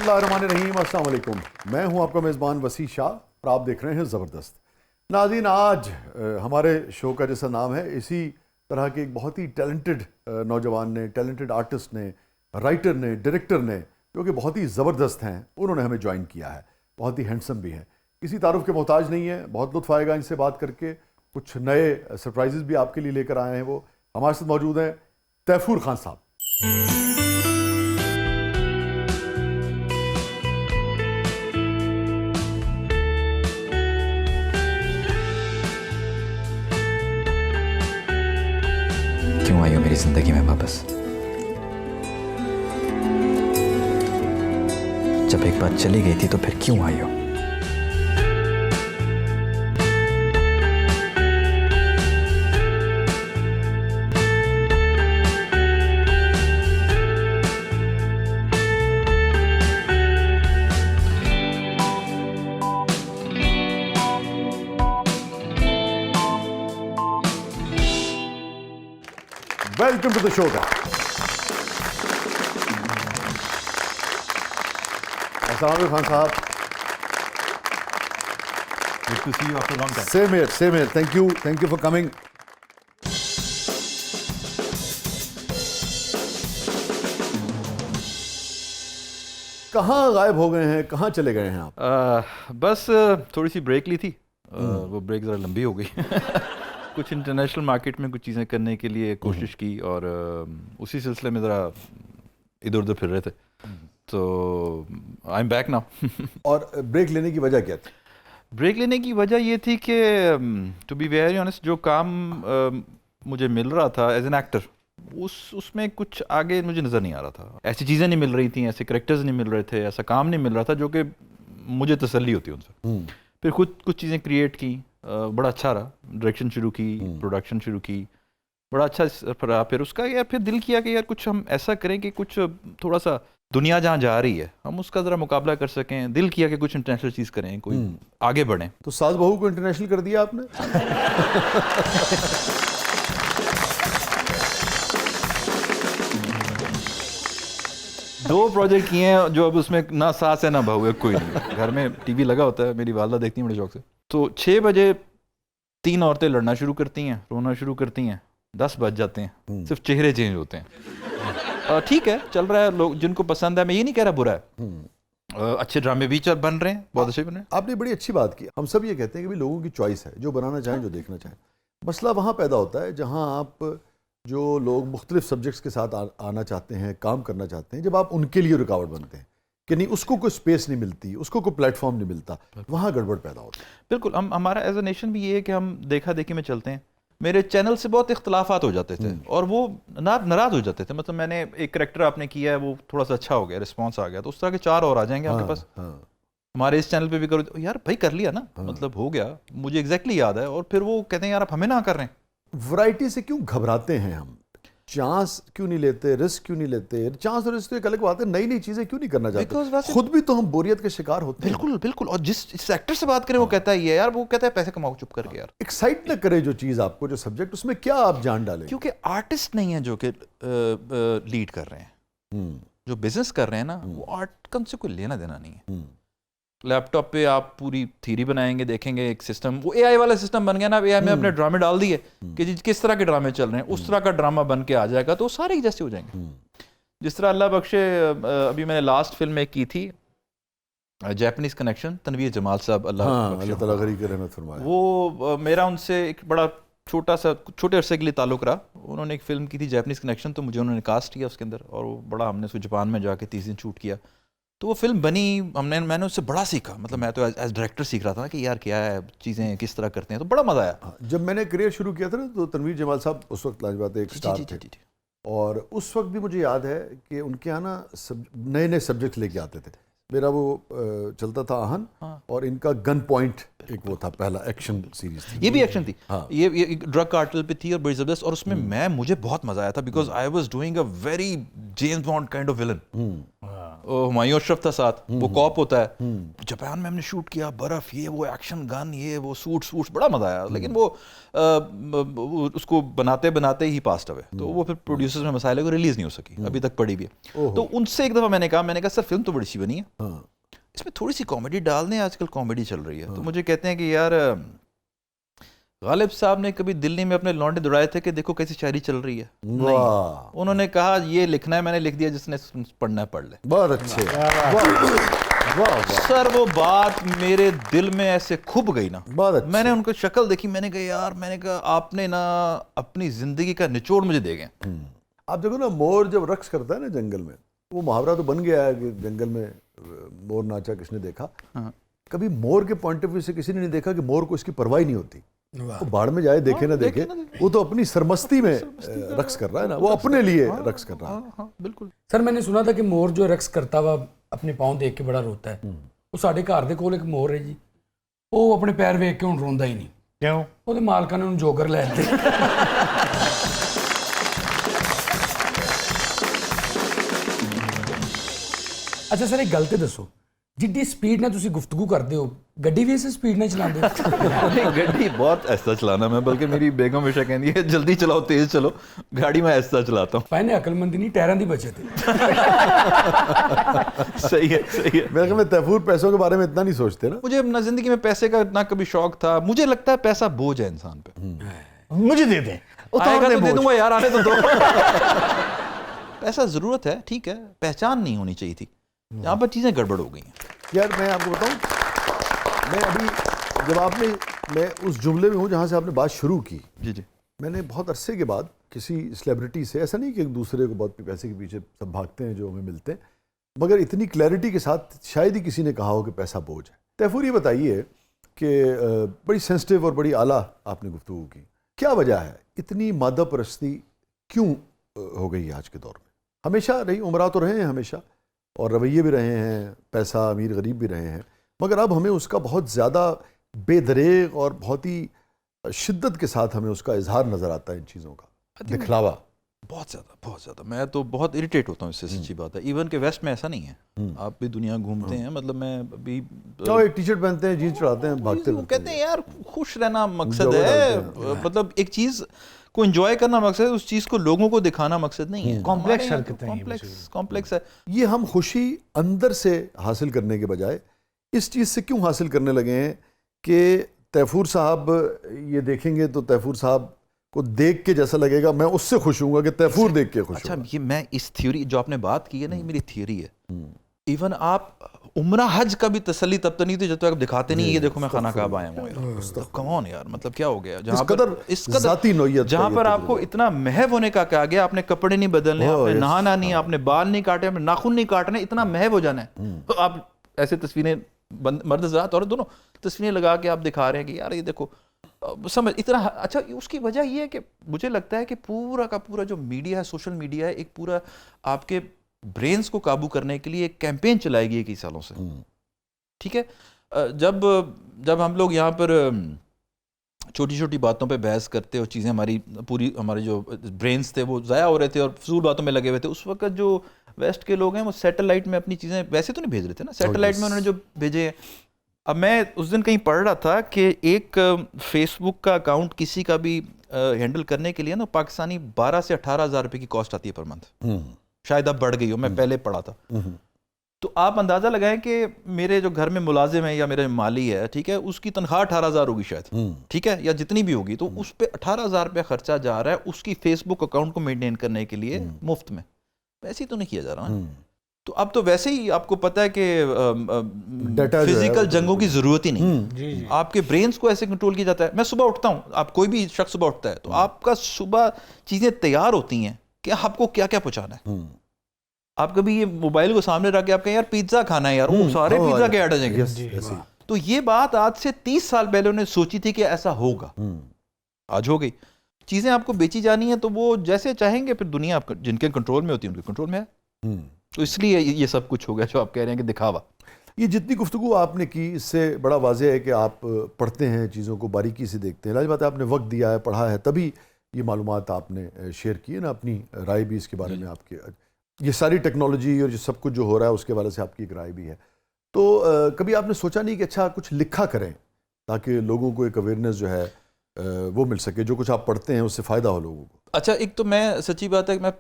اللہ الرحمن الرحیم، السلام علیکم. میں ہوں آپ کا میزبان وسیع شاہ اور آپ دیکھ رہے ہیں زبردست. ناظرین، آج ہمارے شو کا جیسا نام ہے، اسی طرح کے ایک بہت ہی ٹیلنٹڈ نوجوان نے، ٹیلنٹڈ آرٹسٹ نے، رائٹر نے، ڈائریکٹر نے، جو کہ بہت ہی زبردست ہیں، انہوں نے ہمیں جوائن کیا ہے. بہت ہی ہینڈسم بھی ہیں، کسی تعارف کے محتاج نہیں ہے. بہت لطف آئے گا ان سے بات کر کے. کچھ نئے سرپرائزز بھی آپ کے لیے لے کر آئے ہیں. وہ ہمارے ساتھ موجود ہیں تیفور خان صاحب. کیوں آئی ہو میری زندگی میں واپس؟ جب ایک بار چلی گئی تھی تو پھر کیوں آئی ہو؟ ویلکم ٹو دا شو. السلام علیکم خان صاحب. Good to see you after a long time. Same here, same here. Thank you for coming. کہاں غائب ہو گئے ہیں، کہاں چلے گئے ہیں آپ؟ بس تھوڑی سی بریک لی تھی. وہ بریک ذرا لمبی ہو گئی. کچھ انٹرنیشنل مارکیٹ میں کچھ چیزیں کرنے کے لیے کوشش کی اور اسی سلسلے میں ذرا ادھر ادھر پھر رہے تھے. تو آئی ایم بیک ناؤ. اور بریک لینے کی وجہ کیا تھی؟ بریک لینے کی وجہ یہ تھی کہ ٹو بی ویری آنیسٹ، جو کام مجھے مل رہا تھا ایز این ایکٹر، اس میں کچھ آگے مجھے نظر نہیں آ رہا تھا. ایسی چیزیں نہیں مل رہی تھیں، ایسے کریکٹرز نہیں مل رہے تھے، ایسا کام نہیں مل رہا تھا جو کہ مجھے تسلی ہوتی ان سے. پھر خود کچھ چیزیں کریٹ کی، بڑا اچھا رہا. ڈائریکشن شروع کی، پروڈکشن شروع کی، بڑا اچھا رہا. پھر اس کا یار پھر دل کیا کہ یار کچھ ہم ایسا کریں کہ کچھ تھوڑا سا دنیا جہاں جا رہی ہے ہم اس کا ذرا مقابلہ کر سکیں. دل کیا کہ کچھ انٹرنیشنل چیز کریں، کوئی آگے بڑھیں. تو ساز بہو کو انٹرنیشنل کر دیا آپ نے؟ دو پروجیکٹ کیے ہیں جو اب اس میں نہ ساس ہے نہ بہو ہے، کوئی نہیں. گھر میں ٹی وی لگا ہوتا ہے، میری والدہ دیکھتی ہیں بڑے شوق سے. تو 6 بجے 3 عورتیں لڑنا شروع کرتی ہیں، رونا شروع کرتی ہیں. 10 بج جاتے ہیں، صرف چہرے چینج ہوتے ہیں. ٹھیک ہے، چل رہا ہے. لوگ جن کو پسند ہے، میں یہ نہیں کہہ رہا برا ہے. اچھے ڈرامے بھی بن رہے ہیں، بہت اچھے بن رہے ہیں. آپ نے بڑی اچھی بات کی. ہم سب یہ کہتے ہیں کہ لوگوں کی چوائس ہے، جو بنانا چاہیں، جو دیکھنا چاہیں. مسئلہ وہاں پیدا ہوتا ہے جہاں آپ جو لوگ مختلف سبجیکٹس کے ساتھ آنا چاہتے ہیں، کام کرنا چاہتے ہیں، جب آپ ان کے لیے رکاوٹ بنتے ہیں کہ نہیں، اس کو کوئی سپیس نہیں ملتی، اس کو کوئی پلیٹ فارم نہیں ملتا، وہاں گڑبڑ پیدا ہوتی ہے. بالکل. ہمارا ایز اے نیشن بھی یہ ہے کہ ہم دیکھا دیکھی میں چلتے ہیں. میرے چینل سے بہت اختلافات ہو جاتے تھے اور وہ ناراض ہو جاتے تھے. مطلب میں نے ایک کریکٹر آپ نے کیا ہے، وہ تھوڑا سا اچھا ہو گیا، رسپانس آ گیا، تو اس طرح کے 4 اور آ جائیں گے آپ کے پاس. ہمارے اس چینل پہ بھی کرو یار بھائی، کر لیا نا، مطلب ہو گیا. مجھے ایگزیکٹلی یاد ہے. اور پھر وہ کہتے ہیں یار آپ ہمیں نہ کر رہے ہیں. ورائٹی سے کیوں گھبراتے ہیں ہم؟ چانس کیوں نہیں لیتے؟ رسک کیوں نہیں لیتے؟ چانس اور رسک تو ایک الگ بات ہے. نئی نئی چیزیں کیوں نہیں کرنا چاہتے؟ خود بھی تو ہم بوریت کے شکار ہوتے ہیں. بالکل بالکل. اور جس ایکٹر سے بات کریں وہ کہتا ہے یہ یار، وہ کہتا ہے پیسے کماؤ چپ کر کے. یار ایکسائٹ نہ کرے جو چیز آپ کو، جو سبجیکٹ، اس میں کیا آپ جان ڈالیں؟ کیونکہ آرٹسٹ نہیں ہے جو کہ لیڈ کر رہے ہیں. جو بزنس کر رہے ہیں نا، وہ آرٹ کم سے کوئی لینا دینا نہیں ہے. لیپ ٹاپ پہ آپ پوری تھیری بنائیں گے، دیکھیں گے ایک سسٹم، وہ اے آئی والا سسٹم بن گیا نا. اے آئی میں اپنے ڈرامے ڈال دیے کہ کس طرح کے ڈرامے چل رہے ہیں، اس طرح کا ڈرامہ بن کے آ جائے گا، تو وہ سارے جیسے ہو جائیں گے. جس طرح اللہ بخشے، ابھی میں نے لاسٹ فلم میں کی تھی جیپنیز کنیکشن، تنویر جمال صاحب، اللہ تعالیٰ غریب کی رحمت فرمائے. وہ میرا ان سے ایک بڑا چھوٹے عرصے کے لیے تعلق رہا. انہوں نے ایک فلم کی تھی جیپنیز کنیکشن، تو مجھے انہوں نے کاسٹ کیا اس کے اندر، اور وہ بڑا ہم نے اس کو جاپان میں جا کے 30 دن شوٹ کیا. تو وہ فلم بنی، میں نے اس سے بڑا سیکھا. مطلب میں تو ایز ڈائریکٹر سیکھ رہا تھا کہ یار کیا ہے چیزیں کس طرح کرتے ہیں، تو بڑا مزہ آیا. جب میں نے کریئر شروع کیا تھا نا، تو تنویر جمال صاحب اس وقت لاجواب ایک اسٹار تھے. اور اس وقت بھی مجھے یاد ہے کہ ان کے یہاں نا نئے نئے سبجیکٹ لے کے آتے تھے. میرا وہ چلتا تھا آہن، اور ان کا گن پوائنٹ ایک وہ تھا، پہلا ایکشن سیریز تھی. یہ بھی ایکشن تھی، یہ ڈرگ کارٹل پہ تھی اور بڑی زبردست. اور اس میں مجھے بہت مزہ آیا تھا، because I was doing a very James Bond kind of villain. Humayun Ashraf تھا ساتھ, وہ کاپ ہوتا ہے. جاپان میں ہم نے شوٹ کیا, برف, یہ وہ ایکشن گن, یہ وہ سوٹس, بڑا مزہ آیا. لیکن وہ اس کو بناتے بناتے ہی پاسڈ ہوئے, تو وہ پھر پروڈیوسرز میں مسائل ہے, کو ریلیز نہیں ہو سکی, ابھی تک پڑی بھی ہے. تو ان سے ایک دفعہ میں نے کہا سر فلم تو بڑی سی بنی ہے, اس میں تھوڑی سی کامیڈی ڈال دیں, آج کل کامیڈی چل رہی ہے. تو مجھے کہتے ہیں کہ یار غالب صاحب نے کبھی دلی میں اپنے لونڈے دوڑائے تھے کہ دیکھو کیسی شاعری چل رہی ہے. نہیں, انہوں نے کہا یہ لکھنا ہے, میں نے لکھ دیا, جس نے پڑھنا ہے پڑھ لے. بہت اچھے. سر وہ بات میرے دل میں ایسے کھب گئی نا. میں نے ان کو شکل دیکھی, میں نے کہا یار, میں نے کہا آپ نے نا اپنی زندگی کا نچوڑ مجھے دے گئے. آپ دیکھو نا, مور جب رقص کرتا ہے نا جنگل میں, وہ محاورہ تو بن گیا ہے کہ جنگل میں مور ناچا کس نے دیکھا. کبھی مور کے پوائنٹ آف ویو سے کسی نے نہیں دیکھا کہ مور کو اس کی پرواہ نہیں ہوتی, وہ باڑ میں جائے, دیکھے نہ دیکھے, وہ تو اپنی سرمستی میں رقص کر رہا ہے نا, وہ اپنے لیے رقص کر رہا ہے. بالکل. سر میں نے سنا تھا کہ مور جو رقص کرتا ہوا اپنے پاؤں دیکھ کے بڑا روتا ہے. وہ ساڈے گھر دے کول ایک مور ہے جی, وہ اپنے پیر ویکھ کے ہن روندا ہی نہیں. کیوں؟ وہ مالکاں نے انہوں جوگر لے دتے. اچھا سر ایک گل تے دسو, جڈی سپیڈ نال تسی گفتگو کرتے ہو, گڈی بھی اس سپیڈ نال چلاندے ہو؟ گاڑی بہت ایسا چلانا میں, بلکہ میری بیگم ہمیشہ کہتی ہے جلدی چلاؤ, تیز چلو. گاڑی میں ایسا چلاتا ہوں. پہنے عقل مندی نہیں, ٹائراں دی بچت ہے. صحیح ہے, صحیح ہے. میرے خیال میں تیفور پیسوں کے بارے میں اتنا نہیں سوچتے نا. مجھے نہ زندگی میں پیسے کا نہ کبھی شوق تھا. مجھے لگتا ہے پیسہ بوجھ ہے انسان پہ. مجھے دے دیں, آئے گا تو دے دوں گا یار, آنے تو دو. پیسہ ضرورت ہے, ٹھیک ہے, پہچان نہیں ہونی چاہیے تھی. یہاں پر چیزیں گڑبڑ ہو گئی ہیں. یار میں آپ کو بتاؤں, میں ابھی جب آپ نے, میں اس جملے میں ہوں جہاں سے آپ نے بات شروع کی. جی جی. میں نے بہت عرصے کے بعد کسی سیلیبریٹی سے, ایسا نہیں کہ ایک دوسرے کو بہت پیسے کے پیچھے سب بھاگتے ہیں جو ہمیں ملتے ہیں, مگر اتنی کلیئرٹی کے ساتھ شاید ہی کسی نے کہا ہو کہ پیسہ بوجھ ہے. تیفور یہ بتائیے کہ بڑی سینسٹیو اور بڑی اعلیٰ آپ نے گفتگو کی, کیا وجہ ہے اتنی مادہ پرستی کیوں ہو گئی ہے آج کے دور میں؟ ہمیشہ رہی, عمرہ تو رہے ہیں ہمیشہ, اور رویے بھی رہے ہیں, پیسہ امیر غریب بھی رہے ہیں, مگر اب ہمیں اس کا بہت زیادہ بے دریغ اور بہت ہی شدت کے ساتھ ہمیں اس کا اظہار نظر آتا ہے, ان چیزوں کا دکھلاوا. بہت زیادہ, بہت زیادہ. میں تو بہت اریٹیٹ ہوتا ہوں اس سے, سچی بات ہے. ایون کہ ویسٹ میں ایسا نہیں ہے, آپ بھی دنیا گھومتے ہیں, مطلب میں ابھی ایک ٹی شرٹ پہنتے ہیں, جینس چڑھاتے ہیں, بھاگتے ہیں, کہتے ہیں یار خوش رہنا مقصد ہے, مطلب ایک چیز کو انجوائے کرنا مقصد ہے, اس چیز کو لوگوں کو دکھانا مقصد نہیں ہے. کمپلیکس حرکتیں ہیں, کمپلیکس ہے. یہ ہم خوشی اندر سے حاصل کرنے کے بجائے اس چیز سے کیوں حاصل کرنے لگے ہیں کہ تیفور صاحب یہ دیکھیں گے تو تیفور صاحب کو دیکھ کے جیسا لگے گا میں اس سے خوش ہوں گا کہ تیفور دیکھ کے خوش ہوں. اچھا, یہ میں اس تھیوری جو آپ نے بات کی ہے نا, یہ میری تھیوری ہے. ایون آپ عمرہ حج کا بھی تسلی تب تک نہیں تھی جب تک آپ دکھاتے نہیں یہ دیکھو میں خانہ کعبہ آیا ہوں. کم آن یار, مطلب کیا ہو گیا جہاں پر ذاتی نوعیت, جہاں پر آپ کو اتنا محو ہونے کا کہا گیا, آپ نے کپڑے نہیں بدلنے, آپ نے نہانا نہیں, آپ نے بال نہیں کاٹے, آپ نے ناخن نہیں کاٹنے, اتنا محو ہو جانا ہے. تو آپ ایسے تصویریں, مرد ذات عورت دونوں تصویریں لگا کے آپ دکھا رہے ہیں کہ یار یہ دیکھو, سمجھ اتنا. اچھا, اس کی وجہ یہ ہے کہ مجھے لگتا ہے کہ پورا کا پورا جو میڈیا ہے, سوشل میڈیا ہے, ایک پورا آپ کے برینز کو قابو کرنے کے لیے ایک کیمپین چلائی گئی ہے کئی سالوں سے. ٹھیک ہے, جب ہم لوگ یہاں پر چھوٹی چھوٹی باتوں پہ بحث کرتے اور چیزیں ہماری پوری, ہمارے جو برینز تھے وہ ضائع ہو رہے تھے اور فضول باتوں میں لگے ہوئے تھے, اس وقت جو ویسٹ کے لوگ ہیں وہ سیٹلائٹ میں اپنی چیزیں ویسے تو نہیں بھیج رہے تھے نا, سیٹلائٹ میں انہوں نے جو بھیجے. اب میں اس دن کہیں پڑھ رہا تھا کہ ایک فیس بک کا اکاؤنٹ کسی کا بھی ہینڈل کرنے کے لیے نا پاکستانی 12 سے 18 ہزار روپے کی کاسٹ آتی ہے پر منتھ. شاید اب بڑھ گئی ہو, میں پہلے پڑھا تھا. تو آپ اندازہ لگائیں کہ میرے جو گھر میں ملازم ہے یا میرے مالی ہے, ٹھیک ہے, اس کی تنخواہ 18,000 ہوگی شاید, ٹھیک ہے, یا جتنی بھی ہوگی, تو اس پہ 18,000 روپے خرچہ جا رہا ہے اس کی فیس بک اکاؤنٹ کو مینٹین کرنے کے لیے مفت میں. ویسے ہی تو نہیں کیا جا رہا نا. تو اب تو ویسے ہی آپ کو پتہ ہے کہ فزیکل جنگوں کی ضرورت ہی نہیں, آپ کے برینز کو ایسے کنٹرول کیا جاتا ہے. میں صبح اٹھتا ہوں, آپ کوئی بھی شخص صبح اٹھتا ہے تو آپ کا صبح چیزیں تیار ہوتی ہیں کہ آپ کو کیا کیا پہنچانا ہے. آپ کبھی یہ موبائل کو سامنے رکھ کے آپ کہیں یار پیزا کھانا ہے, یار وہ سارے پیزا کے ایڈ آ جائیں گے. تو یہ بات آج سے 30 سال پہلے انہوں نے سوچی تھی کہ ایسا ہوگا, آج ہو گئی. چیزیں آپ کو بیچی جانی ہیں تو وہ جیسے چاہیں گے, پھر دنیا جن کے کنٹرول میں ہوتی ہے ان کے کنٹرول میں ہے. تو اس لیے یہ سب کچھ ہو گیا جو آپ کہہ رہے ہیں کہ دکھاوا. یہ جتنی گفتگو آپ نے کی اس سے بڑا واضح ہے کہ آپ پڑھتے ہیں, چیزوں کو باریکی سے دیکھتے ہیں. لاجی بات ہے, آپ نے وقت دیا ہے, پڑھا ہے, تبھی یہ معلومات آپ نے شیئر کی ہے نا, اپنی رائے بھی اس کے بارے میں آپ کے یہ ساری ٹیکنالوجی اور یہ سب کچھ جو ہو رہا ہے اس کے حوالے سے آپ کی ایک رائے بھی ہے, تو کبھی آپ نے سوچا نہیں کہ اچھا کچھ لکھا کریں تاکہ لوگوں کو ایک اویئرنیس جو ہے وہ مل سکے, جو کچھ آپ پڑھتے ہیں اس سے فائدہ ہو لوگوں کو؟ اچھا, ایک تو میں سچی بات ہے کہ میں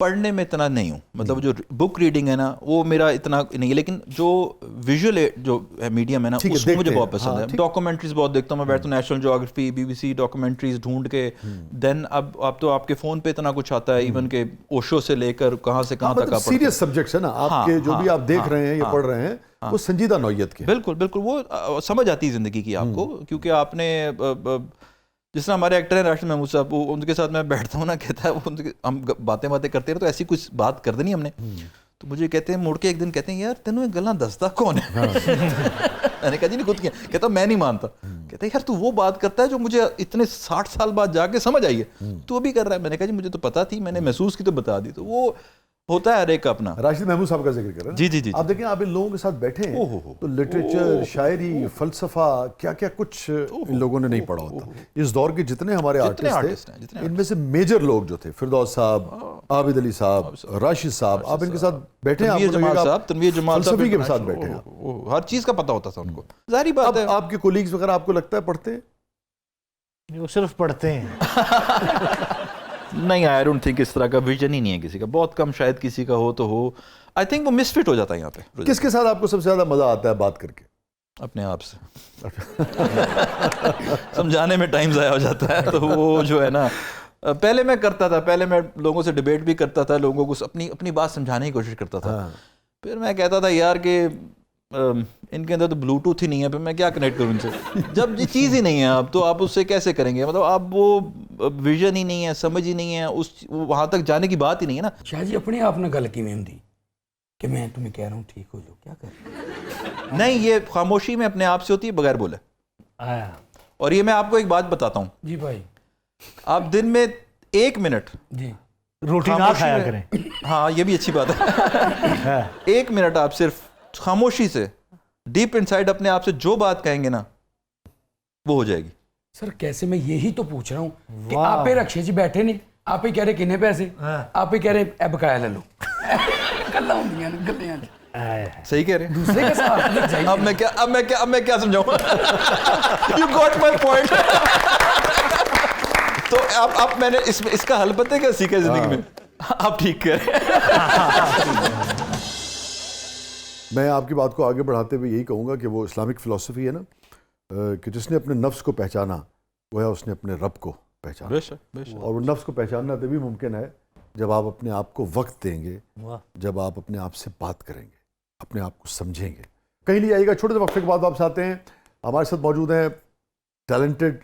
پڑھنے میں اتنا نہیں ہوں, مطلب جو بک ریڈنگ ہے نا وہ میرا اتنا نہیں ہے, لیکن جو ویژول جو میڈیم ہے نا اس میں مجھے بہت پسند ہے. ڈاکومنٹریز بہت دیکھتا ہوں میں, بیٹھتا ہوں نیشنل جیوگرافی, BBC ڈاکومنٹریز ڈھونڈ کے, دین اب تو آپ کے فون پہ اتنا کچھ آتا ہے, ایون کہ اوشو سے لے کر کہاں سے کہاں تک آپ سیریس سبجیکٹس ہے نا آپ کے, جو بھی آپ دیکھ رہے ہیں یا پڑھ رہے ہیں وہ سنجیدہ نوعیت کے. بالکل بالکل, وہ سمجھ آتی ہے زندگی کی آپ کو, کیونکہ آپ نے جس طرح ہمارے ایکٹر ہیں راشد محمود صاحب, وہ ان کے ساتھ میں بیٹھتا ہوں نا, کہتا ہے ہم باتیں کرتے رہے تو ایسی کچھ بات کر دینی ہم نے, تو مجھے کہتے ہیں مڑ کے ایک دن کہتے ہیں یار تینوں یہ گلاں دستا کون ہے؟ میں نے کہا جی نہیں خود کیا, کہتا میں نہیں مانتا, کہتا ہے یار تو وہ بات کرتا ہے جو مجھے اتنے 60 سال بعد جا کے سمجھ آئی ہے, تو بھی کر رہا ہے. میں نے کہا جی مجھے تو پتا تھی, میں نے محسوس کی تو بتا دی. تو وہ ہوتا ہے ہر ایک کا اپنا. راشد محمود صاحب کا ذکر کر رہے ہیں, جی جی جی, آپ دیکھیں آپ ان لوگوں کے ساتھ بیٹھے ہیں تو لٹریچر, شاعری, فلسفہ, کیا کیا کچھ ان لوگوں نے نہیں پڑھا ہوتا. اس دور کے جتنے ہمارے آرٹسٹ تھے ان میں سے میجر لوگ جو تھے, فردوس صاحب, عابد علی صاحب, راشد صاحب, آپ ان کے ساتھ بیٹھے ہیں, تنویر جمال صاحب فلسفی کے ساتھ بیٹھے ہیں, ہر چیز کا پتہ ہوتا تھا ان کو. ظاہری بات ہے آپ کے کولیگز وغیرہ آپ کو لگتا ہے پڑھتے ہیں؟ وہ صرف پڑھتے ہیں. نہیں, آئی ڈونٹ تھنک اس طرح کا ویژن ہی نہیں ہے کسی کا, بہت کم شاید کسی کا ہو تو ہو. آئی تھنک وہ مس فٹ ہو جاتا ہے یہاں پہ. کس کے ساتھ آپ کو سب سے زیادہ مزہ آتا ہے بات کر کے؟ اپنے آپ سے. سمجھانے میں ٹائم ضائع ہو جاتا ہے, تو وہ جو ہے نا, پہلے میں کرتا تھا, پہلے میں لوگوں سے ڈیبیٹ بھی کرتا تھا, لوگوں کو اپنی بات سمجھانے کی کوشش کرتا تھا. پھر میں کہتا تھا یار کہ ان کے اندر تو بلوٹوتھ ہی نہیں ہے, پھر میں کیا کنیکٹ کروں ان سے, جب یہ چیز ہی نہیں ہے اب تو آپ اس سے کیسے کریں گے, مطلب آپ وہ ویژن ہی نہیں ہے, سمجھ ہی نہیں ہے, اس وہاں تک جانے کی بات ہی نہیں ہے نا. شاہ جی اپنے آپ نے گل کی میں ہوں کہ میں تمہیں کہہ رہا ہوں ٹھیک ہو جاؤ, کیا کر نہیں, یہ خاموشی میں اپنے آپ سے ہوتی ہے بغیر بولے. اور یہ میں آپ کو ایک بات بتاتا ہوں جی بھائی, آپ دن میں 1 منٹ جی روٹی نہ کھایا کریں. ہاں یہ بھی اچھی بات ہے. 1 منٹ آپ صرف خاموشی سے ڈیپ انسائڈ اپنے آپ سے جو بات کہیں گے نا وہ ہو جائے گی. سر کیسے, میں یہی تو پوچھ رہا ہوں کہ آپ پہ رکشے جی بیٹھے نہیں, آپ ہی کہہ رہے کنے پیسے, آپ ہی کہہ رہے اے بقایا لے لو. صحیح کہہ رہے ہیں, دوسرے کے ساتھ. اب میں کیا سمجھاؤں. You got my point. تو اب میں نے اس کا حل پتہ ہے کیا سیکھا زندگی میں, آپ ٹھیک کہہ رہے ہیں. میں آپ کی بات کو آگے بڑھاتے ہوئے یہی کہوں گا کہ وہ اسلامک فلسفی ہے نا, کہ جس نے اپنے نفس کو پہچانا وہ ہے اس نے اپنے رب کو پہچانا. اور وہ نفس کو پہچاننا تبھی ممکن ہے جب آپ اپنے آپ کو وقت دیں گے, جب آپ اپنے آپ سے بات کریں گے, اپنے آپ کو سمجھیں گے. کہیں نہیں آئیے گا, چھوٹے سے وقفے کے بعد واپس آتے ہیں. ہمارے ساتھ موجود ہیں ٹیلنٹڈ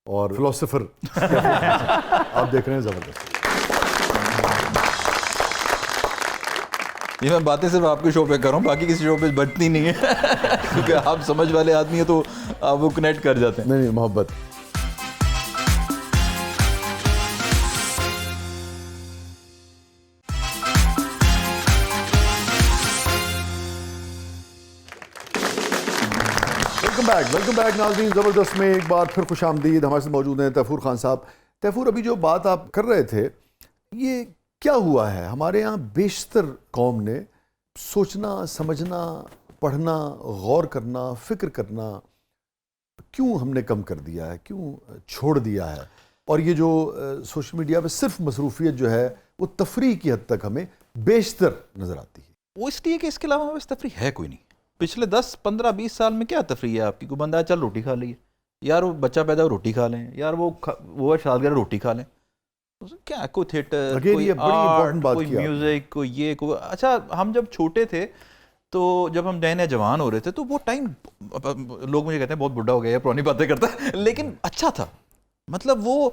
اور فلسفر, آپ دیکھ رہے ہیں زبردست. یہ میں باتیں صرف آپ کے شو پہ کر رہا ہوں, باقی کسی شو پہ بچتی نہیں ہے, کیونکہ آپ سمجھ والے آدمی ہیں تو آپ وہ کنیکٹ کر جاتے ہیں. نہیں محبت. ویلکم بیک ناظرین, زبردست میں ایک بار پھر خوش آمدید. ہمارے ساتھ موجود ہیں تیفور خان صاحب. تیفور, ابھی جو بات آپ کر رہے تھے, یہ کیا ہوا ہے ہمارے یہاں بیشتر قوم نے سوچنا, سمجھنا, پڑھنا, غور کرنا, فکر کرنا کیوں ہم نے کم کر دیا ہے, کیوں چھوڑ دیا ہے؟ اور یہ جو سوشل میڈیا پہ صرف مصروفیت جو ہے وہ تفریح کی حد تک ہمیں بیشتر نظر آتی ہے. وہ اس لیے کہ اس کے علاوہ بس تفریح ہے کوئی نہیں. پچھلے 10 15 20 سال میں کیا تفریح ہے آپ کی؟ کوئی بندہ چل روٹی کھا لیے, یار وہ بچہ پیدا ہو روٹی کھا لیں, یار وہ شادگر روٹی کھا لیں, کیا کوئی تھیٹر, کوئی آرٹ, کوئی میوزک, کوئی یہ کوئی. اچھا ہم جب چھوٹے تھے تو جب ہم نئے جوان ہو رہے تھے تو وہ ٹائم, لوگ مجھے کہتے ہیں بہت بڈھا ہو گیا, پرانی باتیں کرتا ہے, لیکن اچھا تھا. مطلب وہ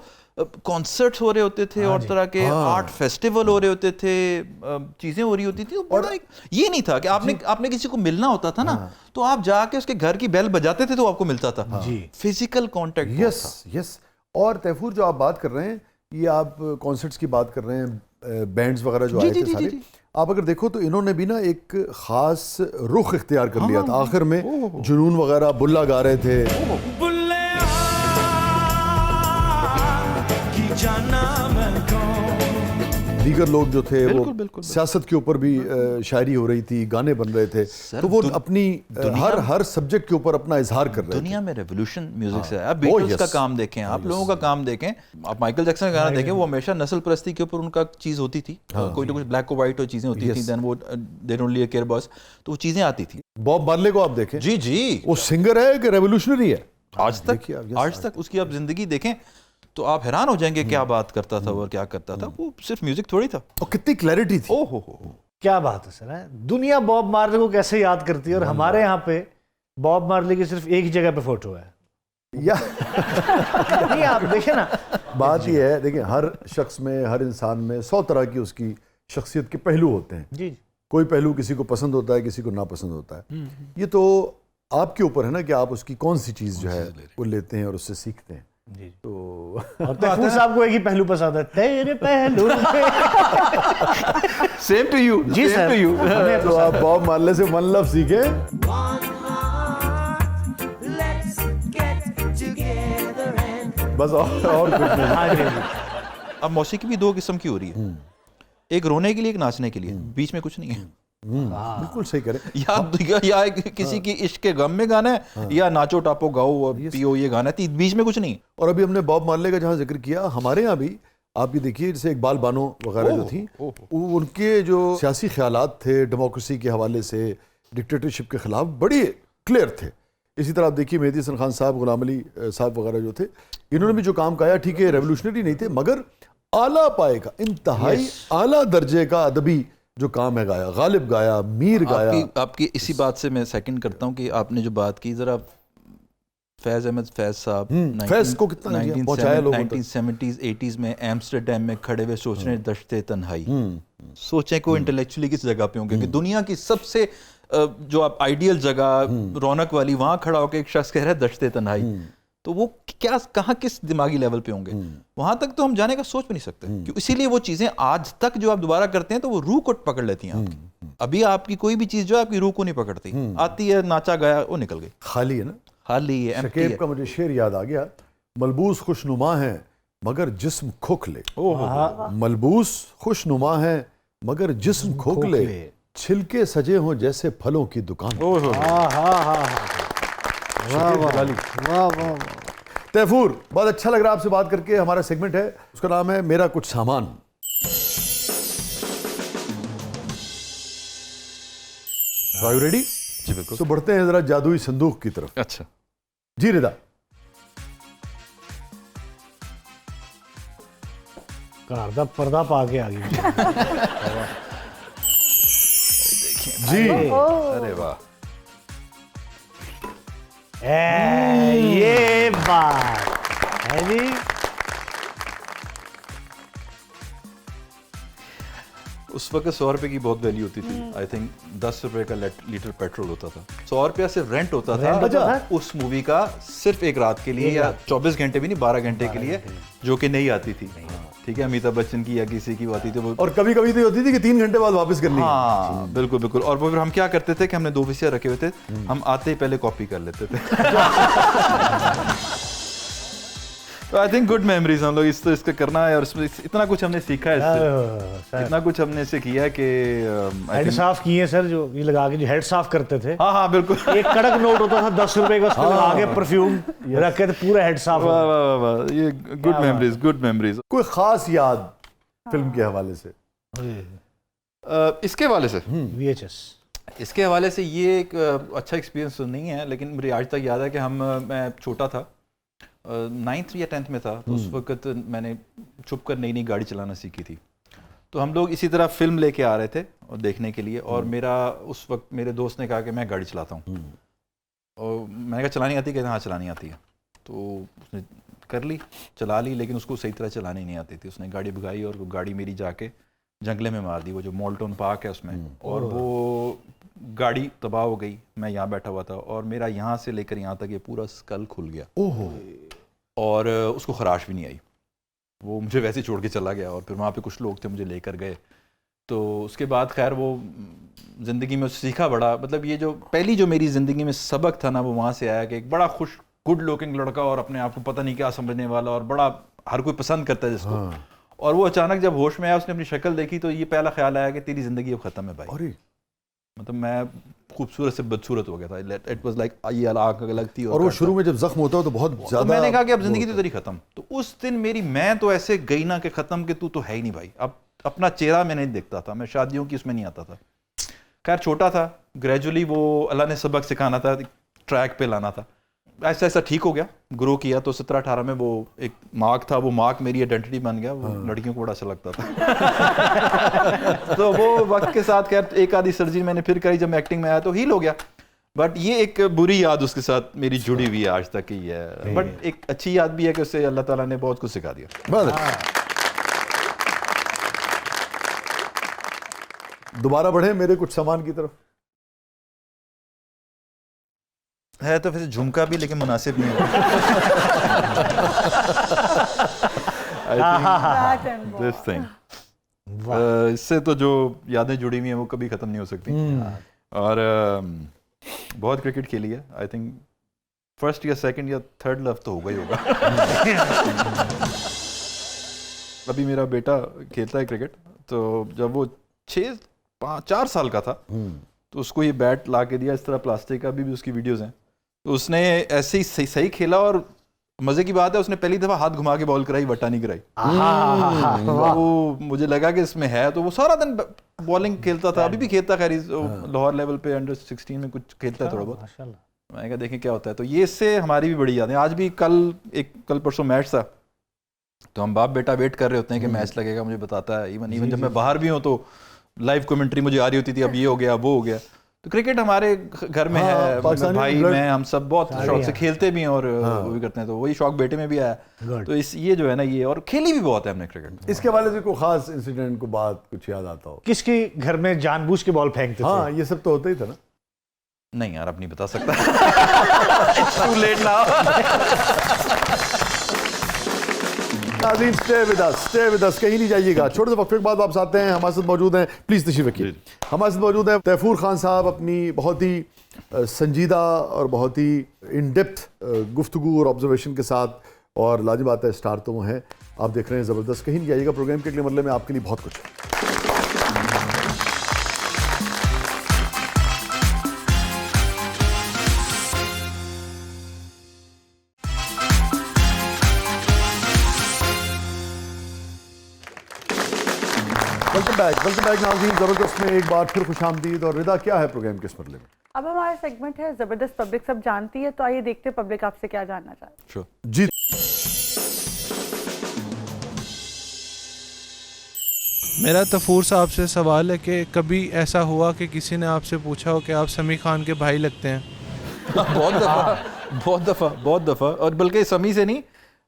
کانسرٹس ہو رہے ہوتے تھے اور طرح کے آرٹ فیسٹیول ہو رہے ہوتے تھے, چیزیں ہو رہی ہوتی تھی. اور یہ نہیں تھا کہ آپ نے کسی کو ملنا ہوتا تھا نا تو آپ جا کے اس کے گھر کی بیل بجاتے تھے تو آپ کو ملتا تھا. Physical contact. یس. اور تیفور جو آپ بات کر رہے ہیں, یہ آپ کانسرٹس کی بات کر رہے ہیں, بینڈز وغیرہ جو آئے تھے سارے, آپ اگر دیکھو تو انہوں نے بھی نا ایک خاص رخ اختیار کر لیا تھا. آخر میں جنون وغیرہ بلا گا رہے تھے. دیگر لوگ جو تھے وہ بالکل، بالکل۔ سیاست کے اوپر بھی شاعری ہو رہی تھی, گانے بن رہے تھے, تو وہ اپنی ہر سبجیکٹ کے اوپر اپنا اظہار کر رہے تھے. دنیا میں ریولیوشن میوزک سے ہے. آپ بیٹلز کا کام دیکھیں, آپ لوگوں کا کام دیکھیں, آپ مائیکل جیکسن کا گانا دیکھیں, وہ ہمیشہ نسل پرستی کے اوپر ان کا چیز ہوتی تھی, کوئی نہ کچھ بلیک و وائٹ چیزیں ہوتی تھیں, دین وہ they don't really care about, تو وہ چیزیں آتی تھیں. باب مارلے کو آپ دیکھیں, جی وہ سنگر ہے کہ ریولیوشنری ہے. آج تک اس کی آپ زندگی دیکھیں تو آپ حیران ہو جائیں گے کیا بات کرتا تھا اور کیا کرتا تھا. وہ صرف میوزک تھوڑی تھا, اور کتنی کلیئرٹی تھی. او ہو کیا بات ہے سر. دنیا باب مارلے کو کیسے یاد کرتی ہے, اور ہمارے یہاں پہ باب مارلے کی صرف ایک جگہ پہ فوٹو ہے. نہیں آپ دیکھیں نا, بات یہ ہے, دیکھیں ہر شخص میں, ہر انسان میں 100 طرح کی اس کی شخصیت کے پہلو ہوتے ہیں. جی کوئی پہلو کسی کو پسند ہوتا ہے, کسی کو ناپسند ہوتا ہے. یہ تو آپ کے اوپر ہے نا کہ آپ اس کی کون سی چیز جو ہے وہ لیتے ہیں اور اس سے سیکھتے ہیں. جی. تو اور تیفور صاحب کو ایک ہی پہلو پسند ہے, تیرے پہلو سیم ٹو یو. جی سر, تو آپ باب مارلے سے ون لو سیکھیں. بس اور کچھ نہیں. اب موسیقی بھی 2 قسم کی ہو رہی ہے, ایک رونے کے لیے, ایک ناچنے کے لیے, بیچ میں کچھ نہیں ہے. بالکل صحیح کریں. یا کسی کی عشق کے غم میں گانا ہے, یا ناچو ٹاپو گاؤ اور پیو یہ گانا ہے, بیچ میں کچھ نہیں. اور ابھی ہم نے باب مارلے کا جہاں ذکر کیا, ہمارے یہاں بھی آپ یہ دیکھیے جیسے اقبال بانو وغیرہ جو تھیں, ان کے جو سیاسی خیالات تھے ڈیموکریسی کے حوالے سے, ڈکٹیٹرشپ کے خلاف بڑی کلیئر تھے. اسی طرح آپ دیکھیے مہدی حسن خان صاحب, غلام علی صاحب وغیرہ جو تھے, انہوں نے بھی جو کام کہا, ٹھیک ہے ریولیوشنری نہیں تھے, مگر اعلیٰ پائے کا, انتہائی اعلیٰ درجے کا ادبی جو کام ہے گایا. غالب گایا, میر گایا. آپ کی اسی بات سے میں سیکنڈ کرتا ہوں کہ آپ نے جو بات کی, ذرا فیض احمد فیض صاحب فیض کو کتنا پہنچایا لوگوں تک. 1970s 80s میں ایمسٹرڈیم میں کھڑے ہوئے سوچ رہے ہیں دشت تنہائی. سوچیں کوئی انٹلیکچولی کس جگہ پہ ہوں گے کہ دنیا کی سب سے جو آپ آئیڈیل جگہ, رونق والی, وہاں کھڑا ہو کے ایک شخص کہہ رہا ہے دشت تنہائی, تو وہ کیا کہاں کس دماغی لیول پہ ہوں گے. وہاں تک تو ہم جانے کا سوچ بھی نہیں سکتے. اسی لیے وہ چیزیں آج تک جو آپ دوبارہ کرتے ہیں تو وہ روح کو پکڑ لیتی ہیں آپ کی. ابھی آپ کی کوئی بھی چیز جو ہے آپ کی روح کو نہیں پکڑتی, آتی ہے, ناچا گیا, وہ نکل گئی, خالی ہے نا. خالی ہے, empty شکیب ہے. کا مجھے شعر یاد آ گیا, ملبوس خوش نما ہے مگر جسم کھوکھلے. ملبوس خوش نما ہے مگر جسم کھوکھلے, چھلکے سجے ہوں جیسے پھلوں کی دکان. تیفور, بہت اچھا لگ رہا ہے آپ سے بات کر کے. ہمارا سیگمنٹ ہے, اس کا نام ہے میرا کچھ سامان. Are you ready? جی بالکل. تو بڑھتے ہیں ذرا جادوئی صندوق کی طرف. اچھا جی رضا. گھر دا پردہ پا کے آ گئی جی, ارے واہ, یہ بات ہے جی. اس وقت 100 روپے کی بہت ویلیو ہوتی تھی. آئی تھنک 10 روپے کا لیٹر پیٹرول ہوتا تھا. 100 روپیہ صرف رینٹ ہوتا تھا اس مووی کا, صرف ایک رات کے لیے, یا 24 گھنٹے بھی نہیں, 12 گھنٹے کے لیے, جو کہ نہیں آتی تھی. ٹھیک ہے, امیتابھ بچن کی یا کسی کی آتی تھی وہ, اور کبھی کبھی تو ہوتی تھی کہ 3 گھنٹے بعد واپس کرنی. ہاں بالکل بالکل. اور وہ پھر ہم کیا کرتے تھے کہ ہم نے 2 VCR رکھے ہوئے تھے, ہم آتے ہی پہلے کاپی کر لیتے تھے. تو آئی تھنک گڈ میموریز ہم لوگ اس کا کرنا ہے, اور اس میں اتنا کچھ ہم نے سیکھا ہے, اتنا کچھ ہم نے اس سے کیا کہ ہیڈ صاف کیے سر, جو یہ لگا کے جو ہیڈ صاف کرتے تھے. ہاں بالکل. ایک کڑک نوٹ ہوتا تھا 10 روپے کا, اس پہ لگا کے پرفیوم رکھے تھے, پورا ہیڈ صاف. واہ واہ واہ, یہ گڈ میموریز, گڈ میموریز. کوئی خاص یاد فلم کے حوالے سے؟ اس کے حوالے سے VHS, اس کے حوالے سے یہ ایک اچھا ایکسپیرینس تو نہیں ہے, لیکن مجھے آج تک یاد ہے کہ میں چھوٹا تھا, 9th یا 10th میں تھا, تو اس وقت میں نے چھپ کر نئی گاڑی چلانا سیکھی تھی. تو ہم لوگ اسی طرح فلم لے کے آ رہے تھے اور دیکھنے کے لیے, اور میرا اس وقت میرے دوست نے کہا کہ میں گاڑی چلاتا ہوں, اور میں نے کہا چلانی آتی ہے, کہ ہاں چلانی آتی ہے. تو اس نے کر لی, چلا لی, لیکن اس کو صحیح طرح چلانی نہیں آتی تھی. اس نے گاڑی بھگائی اور گاڑی میری جا کے جنگلے میں مار دی, وہ جو مولٹون پارک ہے اس میں, اور وہ گاڑی تباہ ہو گئی. میں یہاں بیٹھا ہوا تھا, اور میرا یہاں سے لے کر یہاں تک یہ پورا اسکل کھل گیا, اور اس کو خراش بھی نہیں آئی. وہ مجھے ویسے چھوڑ کے چلا گیا, اور پھر وہاں پہ کچھ لوگ تھے مجھے لے کر گئے. تو اس کے بعد خیر وہ زندگی میں سیکھا بڑا, مطلب یہ جو پہلی جو میری زندگی میں سبق تھا نا, وہ وہاں سے آیا کہ ایک بڑا گڈ لوکنگ لڑکا, اور اپنے آپ کو پتہ نہیں کیا سمجھنے والا, اور بڑا ہر کوئی پسند کرتا ہے جس کو, اور وہ اچانک جب ہوش میں آیا, اس نے اپنی شکل دیکھی تو یہ پہلا خیال آیا کہ تیری زندگی اب ختم ہے بھائی. مطلب میں خوبصورت سے بدصورت ہو گیا تھا. اٹ واز لائک یہ آنکھ لگتی. اور وہ شروع میں جب زخم ہوتا ہے تو بہت زیادہ. میں نے کہا کہ اب زندگی تو تیری ختم. تو اس دن میں تو ایسے گئی نا کہ ختم, کہ تو ہے ہی نہیں بھائی. اب اپنا چہرہ میں نہیں دیکھتا تھا, میں شادیوں کی اس میں نہیں آتا تھا. خیر چھوٹا تھا, گریجولی وہ اللہ نے سبق سکھانا تھا, ٹریک پہ لانا تھا. ایسا ایسا ٹھیک ہو گیا, گرو کیا. تو 17-18 میں وہ ایک مارک تھا, وہ مارک میری آئیڈینٹی بن گیا. وہ لڑکیوں کو بڑا اچھا لگتا تھا. تو وہ وقت کے ساتھ خیر ایک آدھی سرجری میں نے پھر کری, جب میں ایکٹنگ میں آیا تو ہیل ہو گیا. بٹ یہ ایک بری یاد اس کے ساتھ میری جڑی ہوئی ہے آج تک ہی ہے. بٹ ایک اچھی یاد بھی ہے کہ اس سے اللہ تعالیٰ نے بہت کچھ سکھا دیا. دوبارہ بڑھیں میرے کچھ سامان کی طرف. ہے تو پھر جھمکا بھی, لیکن مناسب نہیں ہے. This thing. اس سے تو جو یادیں جڑی ہوئی ہیں وہ کبھی ختم نہیں ہو سکتی. اور بہت کرکٹ کھیلی ہے. آئی تھنک فرسٹ یا سیکنڈ یا تھرڈ لو تو ہوگا ہی ہوگا. ابھی میرا بیٹا کھیلتا ہے کرکٹ, تو جب وہ 4 سال کا تھا تو اس کو یہ بیٹ لا کے دیا اس طرح پلاسٹک کا, بھی اس کی ویڈیوز ہیں. تو اس نے ایسے ہی صحیح کھیلا, اور مزے کی بات ہے اس نے پہلی دفعہ ہاتھ گھما کے بال کرائی, وٹا نہیں کرائی. وہ مجھے لگا کہ اس میں ہے, تو وہ سارا دن بالنگ کھیلتا تھا. ابھی بھی کھیلتا, خیر لاہور لیول پہ انڈر-16 میں کچھ کھیلتا ہے تھوڑا بہت. میں کہا دیکھیں کیا ہوتا ہے. تو یہ اس سے ہماری بھی بڑی یادیں. آج بھی کل پرسوں میچ تھا, تو ہم باپ بیٹا ویٹ کر رہے ہوتے ہیں کہ میچ لگے گا. مجھے بتاتا ہے ایون جب میں باہر بھی ہوں تو لائیو کمنٹری مجھے آ رہی ہوتی تھی, اب یہ ہو گیا وہ ہو گیا. تو کرکٹ ہمارے گھر میں ہے, بھائی میں ہم سب بہت شوق سے کھیلتے بھی ہیں اور وہ بھی کرتے ہیں. تو وہی شوق بیٹے میں بھی آیا. تو یہ جو ہے نا یہ, اور کھیلی بھی بہت ہے ہم نے کرکٹ. اس کے حوالے سے کوئی خاص انسیڈنٹ کو بات کچھ یاد آتا ہو؟ کس کی گھر میں جان بوجھ کے بال پھینکتے تھے؟ ہاں یہ سب تو ہوتا ہی تھا نا. نہیں یار اب نہیں بتا سکتا. Too late now. ناظرین اسٹے ود اس, کہیں نہیں جائیے گا. چھوٹے سے وقفے کے بعد واپس آتے ہیں. ہمارے ساتھ موجود ہیں, پلیز تشریف رکھیے. ہمارے ساتھ موجود ہیں تیفور خان صاحب, اپنی بہت ہی سنجیدہ اور بہت ہی ان ڈیپتھ گفتگو اور آبزرویشن کے ساتھ, اور لازم بات ہے اسٹار تو وہ ہیں. آپ دیکھ رہے ہیں زبردست. کہیں نہیں جائیے گا, پروگرام کے اگلے مرحلے میں آپ کے لیے بہت کچھ ہے. ویلکم بیک ناظرین. زبردست میں ایک بار پھر خوش آمدید. اور ردا کیا ہے پروگرام کے اس مرحلے میں؟ اب ہمارا سیگمنٹ ہے زبردست پبلک سب جانتی ہے, تو آئیے دیکھتے ہیں پبلک آپ سے کیا جاننا چاہتی ہے. جی میرا تفور صاحب سے سوال ہے کہ کبھی ایسا ہوا کہ کسی نے آپ سے پوچھا ہو کہ آپ سمیع خان کے بھائی لگتے ہیں؟ بہت دفعہ. اور بلکہ سمی سے نہیں,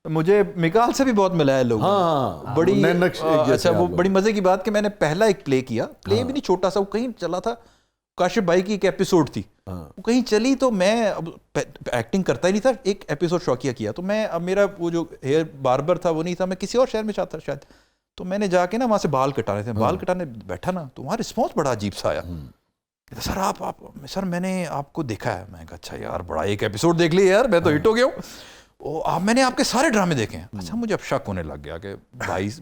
مجھے مکال سے بھی بہت ملا ہے لوگوں. بڑی اچھا, وہ بڑی مزے کی بات کہ میں نے پہلا ایک پلے کیا, پلے بھی نہیں چھوٹا سا, وہ کہیں چلا تھا, کاشف بھائی کی ایک ایپیسوڈ تھی, وہ کہیں چلی. تو میں ایکٹنگ کرتا ہی نہیں تھا, ایک ایپیسوڈ شوقیہ کیا. تو میں اب میرا وہ جو ہیئر باربر تھا وہ نہیں تھا, میں کسی اور شہر میں چاہتا شاید. تو میں نے جا کے نا وہاں سے بال کٹانے تھے, بال کٹانے بیٹھا نا, تو وہاں رسپانس بڑا عجیب سا آیا. سر میں نے آپ کو دیکھا ہے. میں کہا اچھا یار, بڑا ایک ایپیسوڈ دیکھ لیا یار, میں تو ہٹ ہو گیا ہوں. میں نے آپ کے سارے ڈرامے دیکھے ہیں. اچھا مجھے اب شک ہونے لگ گیا کہ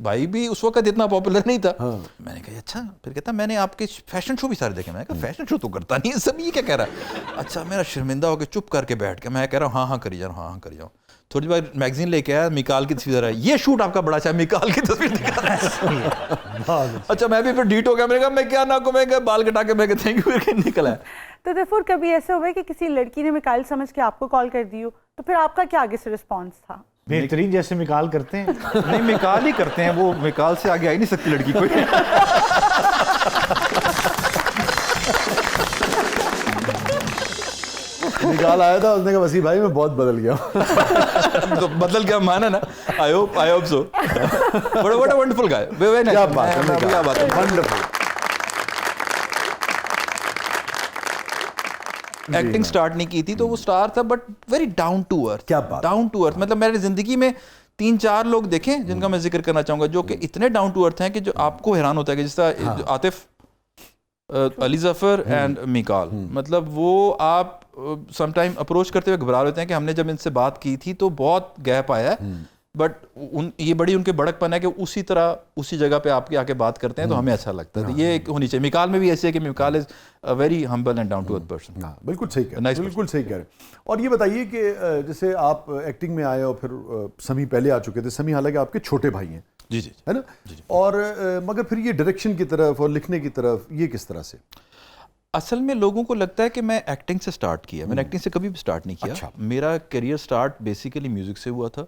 بھائی بھی اس وقت اتنا پاپولر نہیں تھا. میں نے کہا اچھا, پھر کہتا میں نے آپ کے فیشن شو بھی سارے دیکھے. میں نے کہا فیشن شو تو کرتا نہیں ہے, سب یہ کیا کہہ رہا ہے. اچھا میرا شرمندہ ہو کے چپ کر کے بیٹھ کے میں کہہ رہا ہوں ہاں کری جاؤ. تھوڑی بار میگزین لے کے آیا, مکال کی تصویر ہے, یہ شوٹ آپ کا بڑا اچھا ہے, مکال کی تصویر دکھا رہا ہے. اچھا میں بھی پھر ڈیٹ ہو گیا, میں نے کہا میں کیا نہ کو, میں کہا بال کٹا کے میں کہا تھینک یو, پھر نکلا ہے. تو تیفور کبھی ایسے ہوا کہ کسی لڑکی نے مکال سمجھ کے آپ کو کال کر دی ہو, تو پھر آپ کا کیا آگے سے رسپانس تھا؟ بہترین جیسے مکال کرتے ہیں. نہیں مکال ہی کرتے ہیں, وہ مکال سے آگے آ ہی نہیں سکتی لڑکی کوئی. نکال آیا تھا, اس نے کہا وسیع بھائی میں بہت بدل گیا. تو بدل گیا مانا نا, I hope so. What a wonderful guy. کیا بات ہے, ونڈرفل. ایکٹنگ سٹارٹ نہیں کی تھی تو وہ سٹار تھا, but very down to earth. کیا بات, ڈاؤن ٹو ارتھ. مطلب میری زندگی میں 3-4 لوگ دیکھیں جن کا میں ذکر کرنا چاہوں گا, جو کہ اتنے ڈاؤن ٹو ارتھ ہیں کہ جو آپ کو حیران ہوتا ہے, کہ جس طرح عاطف, علی ظفر اینڈ مکال. مطلب وہ آپ سم ٹائم اپروچ کرتے ہوئے گھبرا لیتے ہیں کہ ہم نے جب ان سے بات کی تھی تو بہت گیپ آیا ہے, بٹ یہ بڑی ان کے بڑک پن ہے کہ اسی طرح اسی جگہ پہ آپ کے آ کے بات کرتے ہیں تو ہمیں اچھا لگتا ہے. تو یہ ایک ہونی چاہیے. میکال میں بھی ایسے ہے کہ Mikaal is very humble and down to earth person. ہاں بالکل صحیح کہہ رہے ہیں, بالکل صحیح کہہ رہے ہیں. اور یہ بتائیے کہ جیسے آپ ایکٹنگ میں آئے اور پھر سمی پہلے آ چکے تھے. سمی حالانکہ آپ کے چھوٹے بھائی ہیں, جی جی ہے نا, اور مگر پھر یہ ڈائریکشن کی طرف اور لکھنے کی طرف یہ کس طرح سے؟ اصل میں لوگوں کو لگتا ہے کہ میں ایکٹنگ سے سٹارٹ کیا. میں نے ایکٹنگ سے کبھی بھی سٹارٹ نہیں کیا. میرا کیریئر سٹارٹ بیسیکلی میوزک سے ہوا تھا.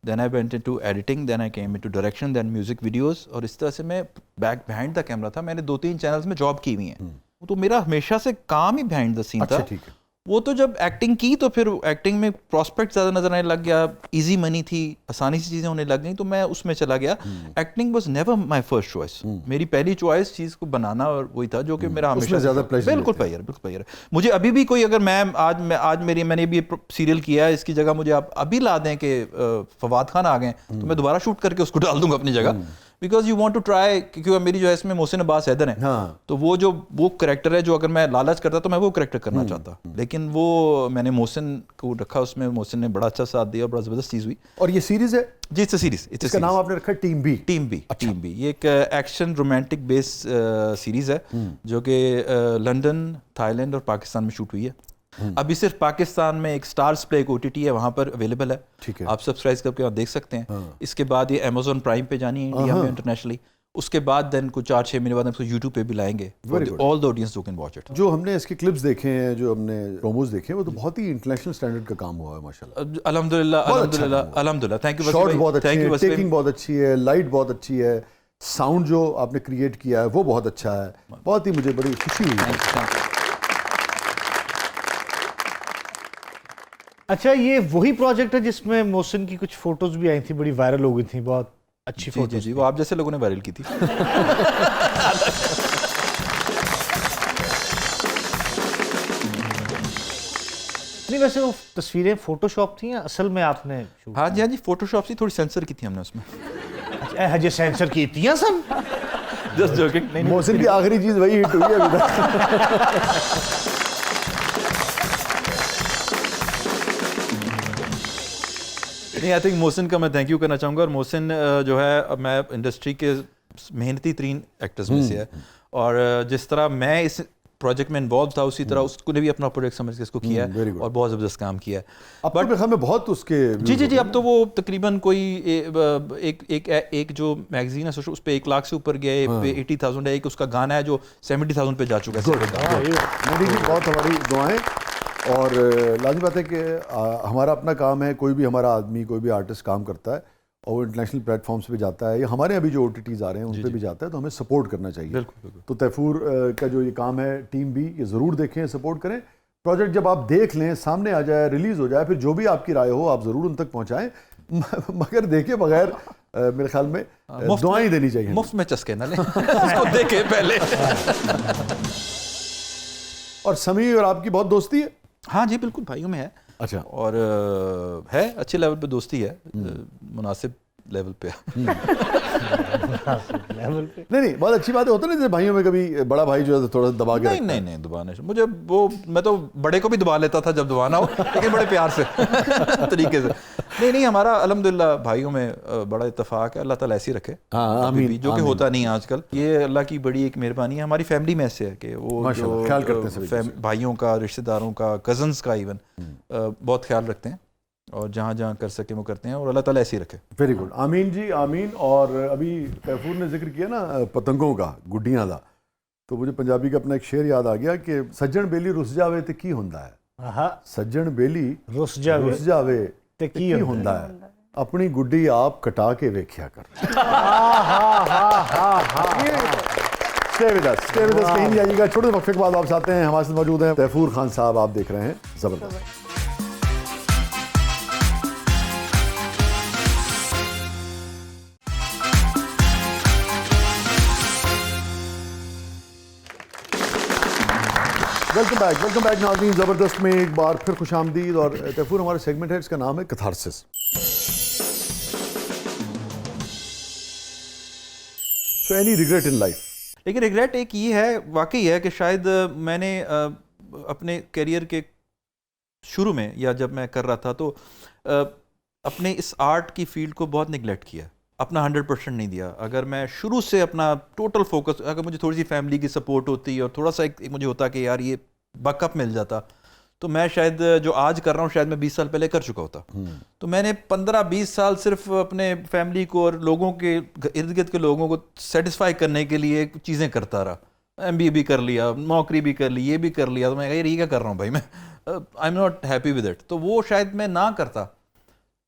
Then I went into editing, then I came into direction, then music videos, اور اس طرح سے میں بیک بہائنڈ دا کیمرہ تھا. میں نے 2-3 چینلز میں جاب کی ہوئی ہیں. تو میرا ہمیشہ سے کام ہی بہائنڈ دا سین تھا. ٹھیک ہے. وہ تو جب ایکٹنگ کی تو پھر ایکٹنگ میں پراسپیکٹ زیادہ نظر آنے لگ گیا, ایزی منی تھی, آسانی سے چیزیں ہونے لگ گئیں, تو میں اس میں چلا گیا. Acting was never my first choice. میری پہلی چوائس چیز کو بنانا اور وہی تھا جو کہ میرا ہمیشہ زیادہ بالکل پلیئر. مجھے ابھی بھی کوئی اگر میں نے بھی سیریل کیا ہے, اس کی جگہ مجھے آپ ابھی لا دیں کہ فواد خان آ گئے تو میں دوبارہ شوٹ کر کے اس کو ڈال دوں گا اپنی جگہ, because you want to try. کیونکہ میری جو ہے اس میں محسن عباس حیدر ہیں, تو وہ کریکٹر ہے جو اگر میں لالچ کرتا تو میں وہ کریکٹر کرنا چاہتا, لیکن وہ میں نے محسن کو رکھا اس میں. محسن نے بڑا اچھا ساتھ دیا, بڑا زبردست چیز ہوئی. اور یہ سیریز ہے؟ جی اٹس اے سیریز. اس کا نام آپ نے رکھا ٹیم بی. ٹیم بی یہ ایک ایکشن رومانٹک بیس سیریز ہے جو کہ لنڈن, تھائی لینڈ اور پاکستان میں شوٹ ہوئی ہے. ابھی صرف پاکستان میں ایک سٹارز پلے ایک OTT ہے, وہاں پر اویلیبل ہے. آپ سبسکرائب کر کے دیکھ سکتے ہیں. اس کے بعد یہ Amazon پرائم پہ جانی ہے انڈیا میں انٹرنیشنلی. اس کے بعد دین کچھ 4-6 مہینے بعد ہم اس کو YouTube پہ بھی لائیں گے. All the audience can watch it. جو ہم نے اس کے کلپس دیکھے ہیں, جو ہم نے پروموز دیکھے ہیں, وہ تو بہت ہی انٹرنیشنل سٹینڈرڈ کا کام ہوا ہے ماشاءاللہ. الحمدللہ. Thank you. شاٹس بہت اچھے ہیں, ٹیکنگ بہت اچھی ہے, لائٹ بہت اچھی ہے, ساؤنڈ جو آپ نے کریٹ کیا ہے وہ بہت اچھا ہے. بہت ہی مجھے بڑی خوشی ہوئی. اچھا, یہ وہی پروجیکٹ ہے جس میں محسن کی کچھ فوٹوز بھی آئی تھیں, بڑی وائرل ہو گئی تھیں, بہت اچھی فوٹوز. جی وہ آپ جیسے لوگوں نے وائرل کی تھی. نہیں ویسے وہ تصویریں فوٹو شاپ تھیں یا اصل میں آپ نے؟ ہاں جی فوٹو شاپ سے تھوڑی سینسر کی تھی ہم نے اس میں. اچھا سینسر کی تھی سب. Just joking. محسن کی آخری چیز وہی ہٹ ہوئی ہے ابھی تک. نہیں آئی تھنک محسن کا میں تھینک یو کرنا چاہوں گا. اور محسن جو ہے میں انڈسٹری کے محنتی ترین ایکٹرز میں سے ہے, اور جس طرح میں اس پروجیکٹ میں انوالو تھا اسی طرح اس کو نے بھی اپنا پروجیکٹ سمجھ کے اس کو کیا ہے اور بہت زبردست کام کیا ہے. اب میرے خیال میں بہت اس کے جی اب تو وہ تقریباً کوئی ایک جو میگزین ہے اس پہ 1 لاکھ سے اوپر گیا ہے, 80,000 ہے. ایک اس کا گانا ہے جو 70,000 پہ جا چکا ہے. بہت ہماری دعائیں. اور لازمی بات ہے کہ ہمارا اپنا کام ہے, کوئی بھی ہمارا آدمی کوئی بھی آرٹسٹ کام کرتا ہے اور وہ انٹرنیشنل پلیٹ فارمس پہ جاتا ہے یا ہمارے ابھی جو OTTs آ رہے ہیں ان پہ بھی جاتا ہے, تو ہمیں سپورٹ کرنا چاہیے. بالکل. تو تیفور کا جو یہ کام ہے ٹیم بی, یہ ضرور دیکھیں, سپورٹ کریں. پروجیکٹ جب آپ دیکھ لیں, سامنے آ جائے, ریلیز ہو جائے, پھر جو بھی آپ کی رائے ہو آپ ضرور ان تک پہنچائیں, مگر دیکھے بغیر میرے خیال میں دعائیں دینی چاہیے. مفت میں چسکے نہ لیں, اس کو دیکھیں پہلے. اور سمی اور آپ کی بہت دوستی ہے؟ ہاں جی بالکل, بھائیوں میں ہے. اچھا. اور ہے اچھے لیول پہ دوستی ہے, مناسب لیول پہ. نہیں بہت اچھی بات ہوتا ہے نا, جیسے بھائیوں میں کبھی بڑا بھائی جو ہے تھوڑا دبا کے نہیں دبانے سے مجھے وہ, میں تو بڑے کو بھی دبا لیتا تھا جب دبانا ہو, لیکن بڑے پیار سے طریقے سے. نہیں ہمارا الحمدللہ بھائیوں میں بڑا اتفاق ہے. اللہ تعالیٰ ایسی رکھے, جو کہ ہوتا نہیں آج کل. یہ اللہ کی بڑی ایک مہربانی ہے. ہماری فیملی میں ایسے ہے کہ وہ بھائیوں کا, رشتہ داروں کا, کزنس کا ایون بہت خیال رکھتے ہیں, اور جہاں جہاں کر سکے وہ کرتے ہیں, اور اللہ تعالیٰ ایسے ہی رکھے. ویری گڈ, آمین جی آمین. اور ابھی تیفور نے ذکر کیا نا پتنگوں کا, گڈیاں دا, تو مجھے پنجابی کا اپنا ایک شعر یاد آ گیا کہ سجن بیلی رس جاوے تے کی ہوندا ہے. سجن بیلی رس جاوے تے کی ہوندا ہے, اپنی گڈی آپ کٹا کے ویکھیا کر. Stay with us, کہیں نہیں جائیے گا. چھوٹے وقفے کے بعد واپس آتے ہیں. ہمارے ساتھ موجود ہیں تیفور خان صاحب, آپ دیکھ رہے ہیں زبردست. ویلکم بیک ناظرین. زبردست میں ایک بار پھر خوش آمدید. اور تیفور ہمارا سیگمنٹ ہے, اس کا نام ہے catharsis. So any regret in life? لیکن ریگریٹ ایک یہ ہے, واقعی ہے کہ شاید میں نے اپنے کیریئر کے شروع میں یا جب میں کر رہا تھا تو اپنے اس آرٹ کی فیلڈ کو بہت نگلیکٹ کیا, اپنا 100% نہیں دیا. اگر میں شروع سے اپنا ٹوٹل فوکس, اگر مجھے تھوڑی سی فیملی کی سپورٹ ہوتی اور تھوڑا سا ایک مجھے ہوتا کہ یار یہ بیک اپ مل جاتا, تو میں شاید جو آج کر رہا ہوں شاید میں 20 سال پہلے کر چکا ہوتا. تو میں نے 15-20 سال صرف اپنے فیملی کو اور لوگوں کے ارد گرد کے لوگوں کو سیٹسفائی کرنے کے لیے چیزیں کرتا رہا. MBA بھی کر لیا, نوکری بھی کر لی, یہ بھی کر لیا. تو میں کہا یار یہ کیا کر رہا ہوں بھائی, میں I am not happy with it. تو وہ شاید میں نہ کرتا,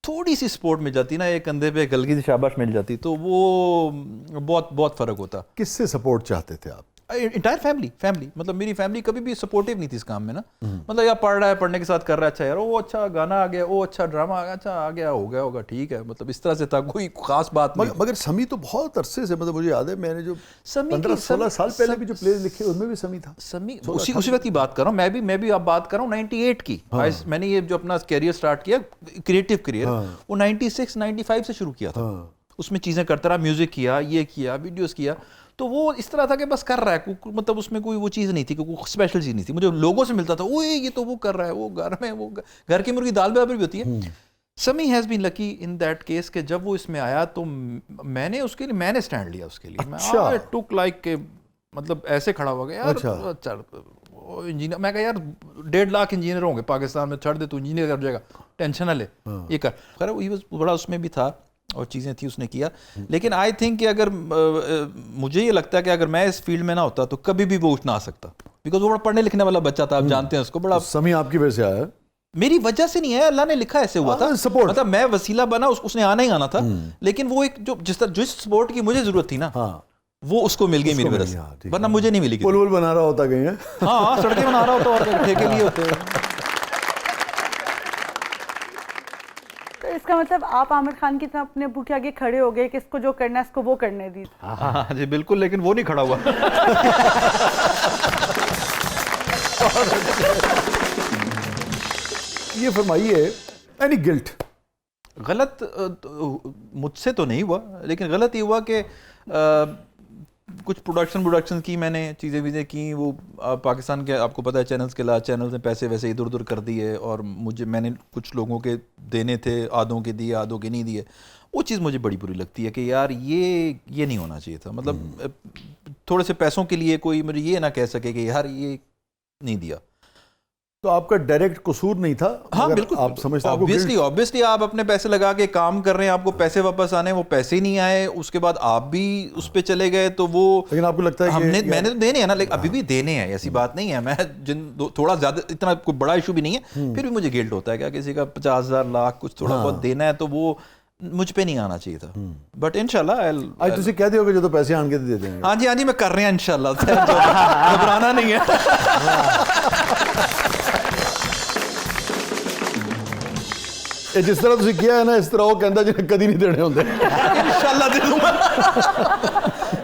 تھوڑی سی سپورٹ مل جاتی نا, ایک کندھے پہ ہلکی سی شاباش مل جاتی, تو وہ بہت بہت فرق ہوتا. کس سے سپورٹ چاہتے تھے آپ؟ انٹائر فیملی, مطلب میری فیملی کبھی بھی سپورٹیو نہیں تھی اس کام میں نا. مطلب یا پڑھ رہا ہے, پڑھنے کے ساتھ کر رہا ہے, اچھا یار وہ اچھا گانا آ گیا, وہ اچھا ڈرامہ آ گیا, اچھا آ گیا, ہو گیا ہوگا, ٹھیک ہے. مطلب اس طرح سے تھا, کوئی خاص بات نہیں. مگر سمی تو بہت عرصے سے, مطلب مجھے یاد ہے میں نے جو 15-16 سال پہلے بھی جو پلیز لکھے ان میں بھی سمی تھا. سمی اسی وقت کی بات کر رہا ہوں, میں بھی اب بات کر رہا ہوں 98 کی. میں نے یہ جو اپنا کیریئر سٹارٹ کیا, کریٹو کریئر, وہ 96-95 سے شروع کیا تھا. اس میں چیزیں کرتا رہا, میوزک کیا, یہ کیا, ویڈیوز کیا. تو وہ اس طرح تھا کہ بس کر رہا ہے, مطلب اس میں کوئی وہ چیز نہیں تھی, کوئی اسپیشل چیز نہیں تھی. مجھے لوگوں سے ملتا تھا, اوے یہ تو وہ کر رہا ہے, وہ گھر میں وہ گھر کی مرغی دال برابر بھی ہوتی ہے. Sami has been lucky in that case کہ جب وہ اس میں آیا تو میں نے اس کے لیے میں نے اسٹینڈ لیا اس کے لیے. میں ٹک لائک کہ مطلب ایسے کھڑا ہوا گیا یار, انجینئر. میں کہا یار 1.5 لاکھ انجینئر ہوں گے پاکستان میں, چھڑ دے تو انجینئر کر جائے گا, ٹینشن نہ لے, یہ کر. خیر وہ بڑا اس میں بھی تھا اور چیزیں تھیں اس نے کیا. لیکن آئی تھنک کہ اگر مجھے یہ لگتا ہے کہ اگر میں اس فیلڈ میں نہ ہوتا تو کبھی بھی وہ اٹھ نہ آ سکتا, بیکاز وہ بڑا پڑھنے لکھنے والا بچہ تھا, آپ جانتے ہیں اس کو. بڑا سمی آپ کی وجہ سے آیا, میری وجہ سے نہیں ہے, اللہ نے لکھا ایسے ہوا تھا. مطلب میں وسیلہ بنا, اس نے آنا ہی آنا تھا. لیکن وہ ایک جس سپورٹ کی مجھے ضرورت تھی نا, وہ اس کو مل گئی میری وجہ سے, ورنہ مجھے نہیں ملی. پل بنا رہا ہوتا کہیں, ہاں سڑکیں بنا رہا ہوتا اور ٹھیکے لیے ہوتے. اس کا مطلب آپ عامر خان کی طرح اپنے ابو کے آگے کھڑے ہو گئے کہ اس کو جو کرنا ہے اس کو وہ کرنے دی. ہاں جی بالکل, لیکن وہ نہیں کھڑا ہوا. یہ فرمائیے اینی گلٹ؟ غلط مجھ سے تو نہیں ہوا, لیکن غلط یہ ہوا کہ کچھ پروڈکشن کی میں نے چیزیں کی, وہ پاکستان کے آپ کو پتہ ہے چینلز نے پیسے ویسے ادھر ادھر کر دیے, اور میں نے کچھ لوگوں کے دینے تھے, آدھوں کے دیے آدھوں کے نہیں دیے. وہ چیز مجھے بڑی بری لگتی ہے کہ یار یہ نہیں ہونا چاہیے تھا. مطلب تھوڑے سے پیسوں کے لیے کوئی مجھے یہ نہ کہہ سکے کہ یار یہ نہیں دیا. تو آپ کا ڈائریکٹ قصور نہیں تھا؟ ہاں بالکل, آپ سمجھتے ہیں obviously آپ اپنے پیسے لگا کے کام کر رہے ہیں, آپ کو پیسے واپس آنے, وہ پیسے ہی نہیں آئے, اس کے بعد آپ بھی اس پہ چلے گئے, تو وہ لیکن آپ کو لگتا ہے کہ میں نے تو دینے ہیں نا, لیکن ابھی بھی دینے ہیں, ایسی بات نہیں ہے. میں تھوڑا زیادہ اتنا کوئی بڑا ایشو بھی نہیں ہے, پھر بھی مجھے گلٹ ہوتا ہے کہ کسی کا 50,000 لاکھ کچھ تھوڑا بہت دینا ہے, تو وہ مجھ پہ نہیں آنا چاہیے تھا. بٹ انشاءاللہ آج تجھے کہہ دیو کہ جو تو پیسے آن کے دے دیں گے. ہاں جی میں کر رہے ہیں انشاءاللہ, گھبرانا نہیں ہے. جس طرح تسی کیا ہے نا, اس طرح وہ کہندا جنہیں کدی نہیں دینے ہوندے. انشاءاللہ دے دوں گا.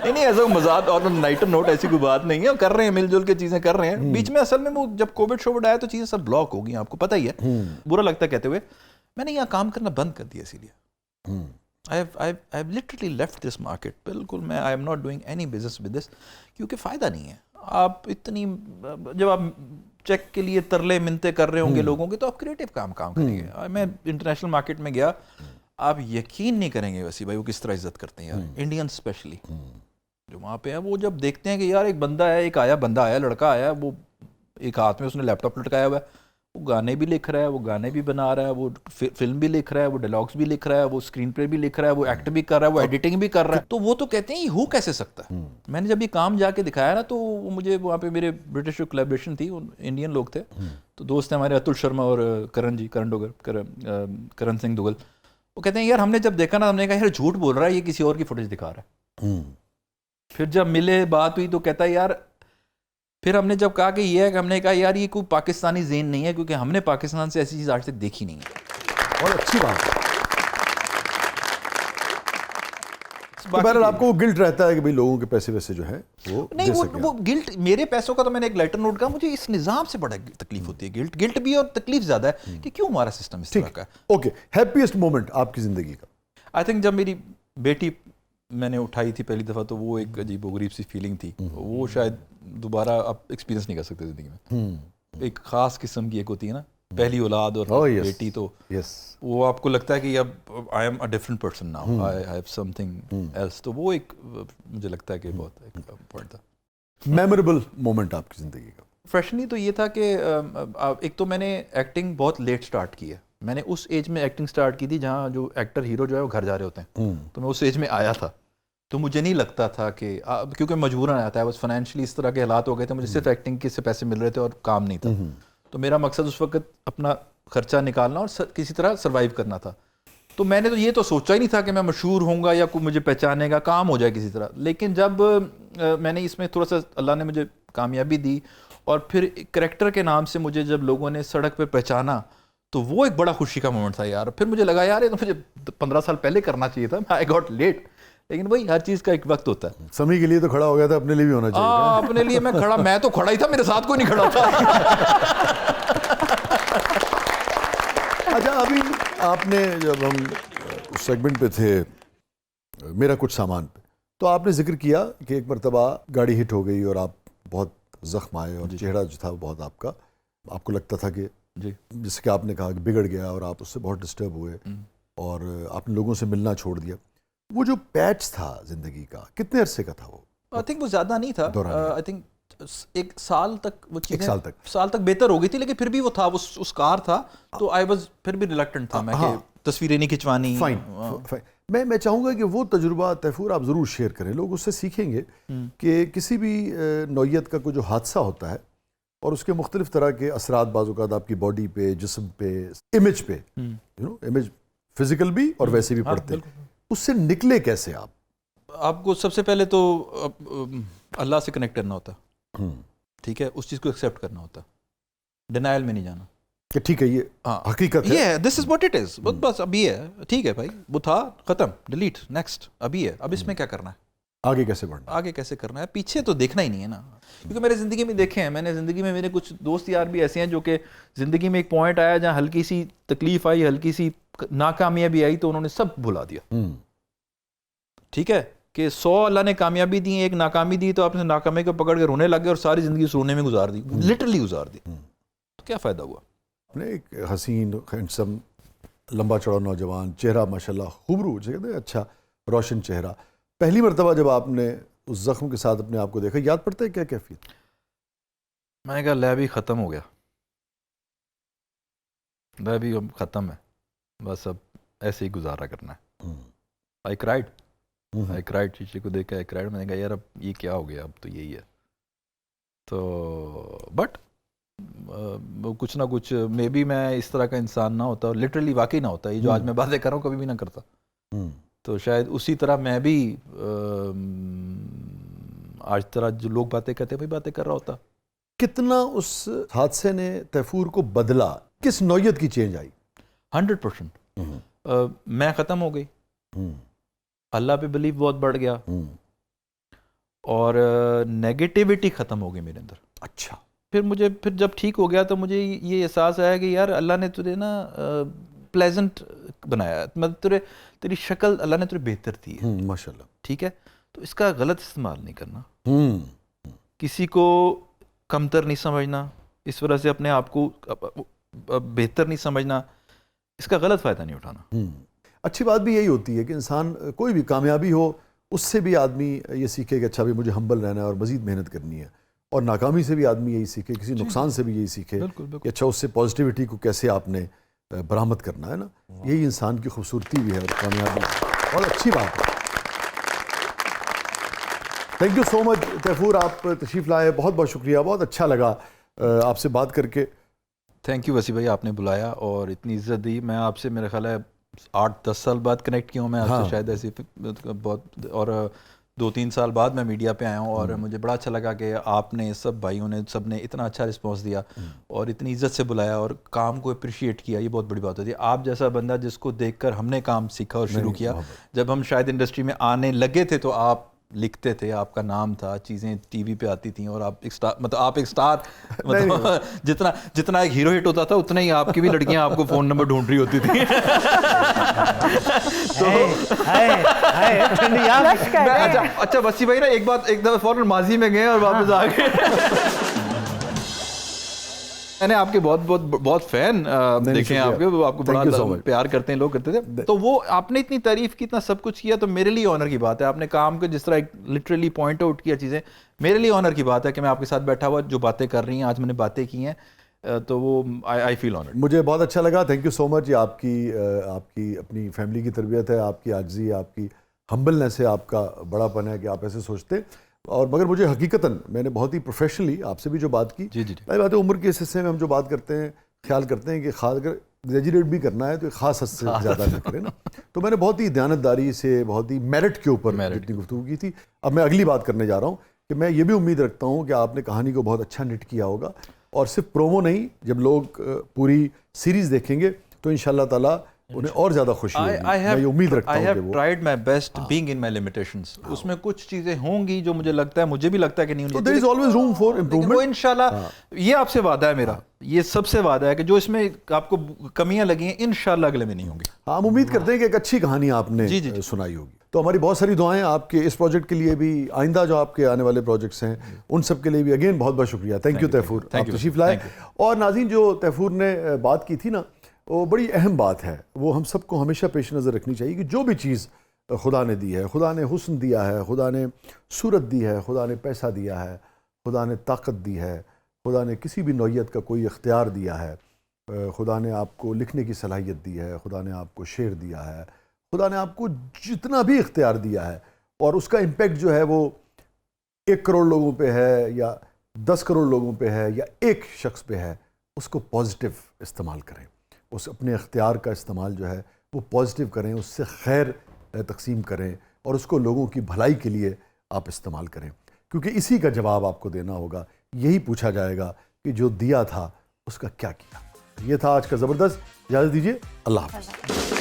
نہیں ایسا مزاق اور نائٹر نوٹ ایسی کوئی بات نہیں ہے, کر رہے ہیں مل جل کے چیزیں کر رہے ہیں. بیچ میں اصل میں وہ جب کووڈ شووڈ آیا تو چیزیں سب بلاک ہو گئی, آپ کو پتہ ہی ہے, برا لگتا ہے کہتے ہوئے. میں نے یہاں کام کرنا بند کر دیا, اسی لیے I've literally left this market. بالکل میں I am not doing any business with this, کیونکہ فائدہ نہیں ہے. آپ اتنی جب آپ چیک کے لیے ترلے منتے کر رہے ہوں گے لوگوں کے, تو آپ کریٹو کام کریں گے. میں انٹرنیشنل مارکیٹ میں گیا, آپ یقین نہیں کریں گے ویسی بھائی وہ کس طرح عزت کرتے ہیں یار, انڈین اسپیشلی جو وہاں پہ ہیں. وہ جب دیکھتے ہیں کہ یار ایک بندہ آیا لڑکا آیا, وہ ایک ہاتھ میں اس نے لیپ ٹاپ لٹکایا ہوا ہے, وہ گانے بھی لکھ رہا ہے, وہ گانے بھی بنا رہا ہے, وہ فلم بھی لکھ رہا ہے, وہ ڈائلاگس بھی لکھ رہا ہے, وہ اسکرین پلے بھی لکھ رہا ہے, وہ ایکٹ بھی کر رہا ہے, وہ ایڈیٹنگ بھی کر رہا ہے, تو وہ تو کہتے ہیں یہ ہو کیسے سکتا ہے. میں نے جب یہ کام جا کے دکھایا نا, تو مجھے وہاں پہ میرے برٹش جو کولیبریشن تھی, انڈین لوگ تھے, تو دوست ہیں ہمارے اتل شرما اور کرن سنگھ دوگل, وہ کہتے ہیں یار ہم نے جب دیکھا نا, ہم نے کہا یار جھوٹ بول رہا ہے, یہ کسی اور کی فوٹیج دکھا رہا ہے. پھر جب ملے بات ہوئی تو کہتا ہے یار, پھر ہم نے جب کہا کہ یہ ہے کہ ہم نے کہا یار یہ کوئی پاکستانی ذہن نہیں ہے, کیونکہ ہم نے پاکستان سے ایسی چیز آج تک دیکھی نہیں ہے. اور اچھی بات ہے. بہرحال آپ کو وہ گلٹ رہتا ہے کہ بھئی لوگوں کے پیسے ویسے جو ہے وہ نہیں, وہ گلٹ میرے پیسوں کا تو میں نے ایک لیٹر نوٹ کہا, مجھے اس نظام سے بڑا تکلیف ہوتی ہے. گلٹ بھی اور تکلیف زیادہ ہے کہ کیوں ہمارا سسٹم اس طرح کا ہے. اوکے, ہیپیسٹ مومنٹ آپ کی زندگی کا؟ آئی تھنک جب میری بیٹی میں نے اٹھائی تھی پہلی دفعہ, تو وہ ایک عجیب و غریب سی فیلنگ تھی. وہ شاید دوبارہ آپ ایکسپیرینس نہیں کر سکتے زندگی میں. ایک خاص قسم کی ایک ہوتی ہے نا پہلی اولاد اور Oh, yes. بیٹی تو Yes. وہ آپ کو لگتا ہے کہ اب I am a different person now, I have something else. تو وہ ایک مجھے لگتا ہے کہ بہت امپورٹنٹ تھا. میموریبل مومنٹ آپ کی زندگی کا؟ فریشنلی تو یہ تھا کہ ایک تو میں نے ایکٹنگ بہت لیٹ سٹارٹ کی ہے. میں نے اس ایج میں ایکٹنگ سٹارٹ کی تھی جہاں جو ایکٹر ہیرو جو ہے وہ گھر جا رہے ہوتے ہیں. تو میں اس ایج میں آیا تھا, تو مجھے نہیں لگتا تھا کہ کیونکہ مجبوراً آیا تھا, بس فائنینشلی اس طرح کے حالات ہو گئے تھے, مجھے صرف ایکٹنگ کے سے پیسے مل رہے تھے اور کام نہیں تھا. تو میرا مقصد اس وقت اپنا خرچہ نکالنا اور کسی طرح سروائیو کرنا تھا. تو میں نے تو یہ تو سوچا ہی نہیں تھا کہ میں مشہور ہوں گا یا کوئی مجھے پہچانے گا, کام ہو جائے کسی طرح. لیکن جب میں نے اس میں تھوڑا سا اللہ نے مجھے کامیابی دی اور پھر کریکٹر کے نام سے مجھے جب لوگوں نے سڑک پہ پہچانا تو وہ ایک بڑا خوشی کا مومنٹ تھا یار. پھر مجھے لگا یار یہ تو مجھے 15 سال پہلے کرنا چاہیے تھا, آئی گاٹ لیٹ. لیکن وہی ہر چیز کا ایک وقت ہوتا ہے. سمی کے لیے تو کھڑا ہو گیا تھا, اپنے لیے بھی ہونا چاہیے. اپنے لیے میں کھڑا, میں تو کھڑا ہی تھا, میرے ساتھ کوئی نہیں کھڑا تھا. اچھا, ابھی آپ نے جب ہم اس سیگمنٹ پہ تھے میرا کچھ سامان پہ, تو آپ نے ذکر کیا کہ ایک مرتبہ گاڑی ہٹ ہو گئی اور آپ بہت زخم آئے اور چہرہ جو تھا وہ بہت آپ کو لگتا تھا کہ جی, جس کہ آپ نے کہا کہ بگڑ گیا اور آپ اس سے بہت ڈسٹرب ہوئے اور آپ نے لوگوں سے ملنا چھوڑ دیا. وہ جو پیچ تھا زندگی کا کتنے عرصے کا تھا وہ؟ آئی تھنک وہ زیادہ نہیں تھا, آئی تھنک ایک سال تک وہ چیزیں, ایک سال تک بہتر ہو گئی تھی, لیکن پھر بھی وہ تھا, اس کار تھا. تو آئی واز پھر بھی ریلکٹنٹ تھا میں کہ تصویریں نہیں کھنچوانی. فائن. میں چاہوں گا کہ وہ تجربہ تیفور آپ ضرور شیئر کریں, لوگ اس سے سیکھیں گے کہ کسی بھی نوعیت کا کوئی جو حادثہ ہوتا ہے اور اس کے مختلف طرح کے اثرات بعض اوقات آپ کی باڈی پہ, جسم پہ, امیج پہ, امیج فزیکل بھی اور ویسے بھی پڑتے ہیں, اس سے نکلے کیسے آپ؟ آپ کو سب سے پہلے تو اللہ سے کنیکٹ کرنا ہوتا, ٹھیک ہے, اس چیز کو ایکسیپٹ کرنا ہوتا, ڈینائل میں نہیں جانا کہ ٹھیک ہے یہ حقیقت ہے, یہ دس از واٹ اٹ از, بس اب یہ ہے, ٹھیک ہے بھائی وہ تھا, ختم, ڈیلیٹ, نیکسٹ, اب یہ ہے, اب اس میں کیا کرنا ہے, آگے کیسے بڑھنا, آگے کیسے کرنا ہے, پیچھے تو دیکھنا ہی نہیں ہے نا. کیونکہ میرے زندگی میں دیکھے ہیں, میں نے زندگی میں میرے کچھ دوست یار بھی ایسے ہیں جو کہ زندگی میں ایک پوائنٹ آیا جہاں ہلکی سی تکلیف آئی, ہلکی سی ناکامیابی آئی تو انہوں نے سب بھلا دیا. ٹھیک ہے کہ 100 اللہ نے کامیابی دی, ایک ناکامی دی, تو آپ نے ناکامی کو پکڑ کے رونے لگ گئے اور ساری زندگی اس رونے میں گزار دی, لٹرلی گزار دی. تو کیا فائدہ ہوا؟ ایک حسین ہینڈسم لمبا چوڑا نوجوان, چہرہ ماشاءاللہ خوبرو, اچھا روشن چہرہ. پہلی مرتبہ جب آپ نے اس زخم کے ساتھ اپنے آپ کو دیکھا, یاد پڑتا ہے کیا کیفیت؟ میں نے کہا لیب ہی ختم ہو گیا, لیب ہی ختم ہے, بس اب ایسے ہی گزارا کرنا ہے. آئی کرائڈ شیشے کو دیکھ کے آئی کرائڈ. میں نے کہا یار اب یہ کیا ہو گیا, اب تو یہی ہے. تو بٹ کچھ نہ کچھ مے بی میں اس طرح کا انسان نہ ہوتا, لٹرلی واقعی نہ ہوتا, یہ جو آج میں باتیں کر رہا ہوں کبھی بھی نہ کرتا. تو شاید اسی طرح میں بھی آج طرح جو لوگ باتیں کرتے ہیں وہی باتیں کر رہا ہوتا. کتنا اس حادثے نے تیفور کو بدلا, کس نوعیت کی چینج آئی؟ 100%. میں ختم ہو گئی, اللہ پہ بلیف بہت بڑھ گیا, اور نیگیٹیوٹی ختم ہو گئی میرے اندر. اچھا. پھر جب ٹھیک ہو گیا تو مجھے یہ احساس آیا کہ یار اللہ نے تجھے نا پلیزنٹ بنایا, مطلب تیری شکل اللہ نے تجھے بہتر دی ہے ماشاءاللہ, ٹھیک ہے, تو اس کا غلط استعمال نہیں کرنا, کسی کو کمتر نہیں سمجھنا, اس وجہ سے اپنے آپ کو بہتر نہیں سمجھنا, اس کا غلط فائدہ نہیں اٹھانا. اچھی بات بھی یہی ہوتی ہے کہ انسان کوئی بھی کامیابی ہو اس سے بھی آدمی یہ سیکھے کہ اچھا بھی مجھے ہمبل رہنا ہے اور مزید محنت کرنی ہے, اور ناکامی سے بھی آدمی یہی سیکھے, کسی نقصان سے بھی یہی سیکھے کہ اچھا اس سے پازیٹیوٹی کو کیسے آپ نے برآمد کرنا ہے نا. یہی انسان کی خوبصورتی بھی ہے اور کامیابی, بہت اچھی بات ہے. تھینک یو سو مچ تیفور, آپ تشریف لائے, بہت بہت شکریہ, بہت اچھا لگا آپ سے بات کر کے. تھینک یو وسیع بھائی, آپ نے بلایا اور اتنی عزت دی. میں آپ سے میرا خیال ہے 8-10 سال بعد کنیکٹ کیا ہوں میں آپ سے, شاید ایسی بہت, اور 2-3 سال بعد میں میڈیا پہ آیا ہوں, اور مجھے بڑا اچھا لگا کہ آپ نے سب بھائیوں نے سب نے اتنا اچھا رسپانس دیا اور اتنی عزت سے بلایا اور کام کو اپریشیٹ کیا. یہ بہت بڑی بات ہوتی ہے. آپ جیسا بندہ جس کو دیکھ کر ہم نے کام سیکھا اور شروع کیا, جب ہم شاید انڈسٹری میں آنے لگے تھے تو آپ لکھتے تھے, آپ کا نام تھا, چیزیں ٹی وی پہ آتی تھیں, اور آپ ایک سٹار, مطلب آپ ایک سٹار, مطلب جتنا ایک ہیرو ہٹ ہوتا تھا اتنا ہی آپ کی بھی لڑکیاں آپ کو فون نمبر ڈھونڈ رہی ہوتی تھیں. اچھا وسیع بھائی نا ایک بات, ایک دفعہ فوراً ماضی میں گئے اور واپس آ گئے. میں نے آپ کے بہت فین دیکھے ہیں آپ کے, وہ آپ کو Thank you so بڑا much. پیار کرتے ہیں, لوگ کرتے تھے, تو وہ آپ نے اتنی تعریف کی, اتنا سب کچھ کیا, تو میرے لیے آنر کی بات ہے. آپ نے کام کو جس طرح لٹرلی پوائنٹ آؤٹ کیا چیزیں, میرے لیے آنر کی بات ہے کہ میں آپ کے ساتھ بیٹھا ہوا جو باتیں کر رہی ہیں آج میں نے باتیں کی ہیں, تو وہ آئی فیل آنرڈ. مجھے بہت اچھا لگا. تھینک یو سو مچ. یہ آپ کی اپنی فیملی کی تربیت ہے, آپ کی عاجزی, آپ کی ہمبلنس ہے, آپ کا بڑا پن ہے کہ آپ ایسے سوچتے. اور مگر مجھے حقیقتاً میں نے بہت ہی پروفیشنلی آپ سے بھی جو بات کی, جی بھائی بات ہے عمر کے اس حصے میں ہم جو بات کرتے ہیں خیال کرتے ہیں کہ خاص اگر گریجویٹ بھی کرنا ہے تو ایک خاص حد سے زیادہ نہ کریں نا. تو میں نے بہت ہی دیانتداری سے, بہت ہی میرٹ کے اوپر جتنی گفتگو کی تھی. اب میں اگلی بات کرنے جا رہا ہوں کہ میں یہ بھی امید رکھتا ہوں کہ آپ نے کہانی کو بہت اچھا نٹ کیا ہوگا, اور صرف پرومو نہیں, جب لوگ پوری سیریز دیکھیں گے تو انشاءاللہ تعالیٰ انہیں اور زیادہ خوشی ہوگی. میں یہ امید رکھتا ہوں کہ وہ tried my best being in my limitations. اس میں کچھ چیزیں ہوں گی جو مجھے لگتا ہے, مجھے بھی لگتا ہے کہ نہیں ہونی, there is always room for improvement. وہ انشاءاللہ, یہ آپ سے وعدہ ہے میرا, یہ سب سے وعدہ ہے کہ جو اس میں آپ کو کمیاں لگی ہیں انشاءاللہ اگلے میں نہیں ہوں گی. ہم امید کرتے ہیں کہ ایک اچھی کہانی آپ نے سنائی ہوگی. تو ہماری بہت ساری دعائیں آپ کے اس پروجیکٹ کے لیے بھی, آئندہ جو آپ کے آنے والے پروجیکٹس ہیں ان سب کے لیے بھی. اگین بہت بہت شکریہ. تھینک یو تیفور, آپ تشریف لائے. اور ناظرین, جو تیفور نے بات کی تھی نا, وہ بڑی اہم بات ہے, وہ ہم سب کو ہمیشہ پیش نظر رکھنی چاہیے کہ جو بھی چیز خدا نے دی ہے, خدا نے حسن دیا ہے, خدا نے صورت دی ہے, خدا نے پیسہ دیا ہے, خدا نے طاقت دی ہے, خدا نے کسی بھی نوعیت کا کوئی اختیار دیا ہے, خدا نے آپ کو لکھنے کی صلاحیت دی ہے, خدا نے آپ کو شعر دیا ہے, خدا نے آپ کو جتنا بھی اختیار دیا ہے, اور اس کا امپیکٹ جو ہے وہ 1 کروڑ لوگوں پہ ہے یا 10 کروڑ لوگوں پہ ہے یا ایک شخص پہ ہے, اس کو پازیٹیو استعمال کریں. اس اپنے اختیار کا استعمال جو ہے وہ پازیٹیو کریں, اس سے خیر تقسیم کریں, اور اس کو لوگوں کی بھلائی کے لیے آپ استعمال کریں, کیونکہ اسی کا جواب آپ کو دینا ہوگا. یہی پوچھا جائے گا کہ جو دیا تھا اس کا کیا کیا. یہ تھا آج کا زبردست. اجازت دیجیے, اللہ حافظ.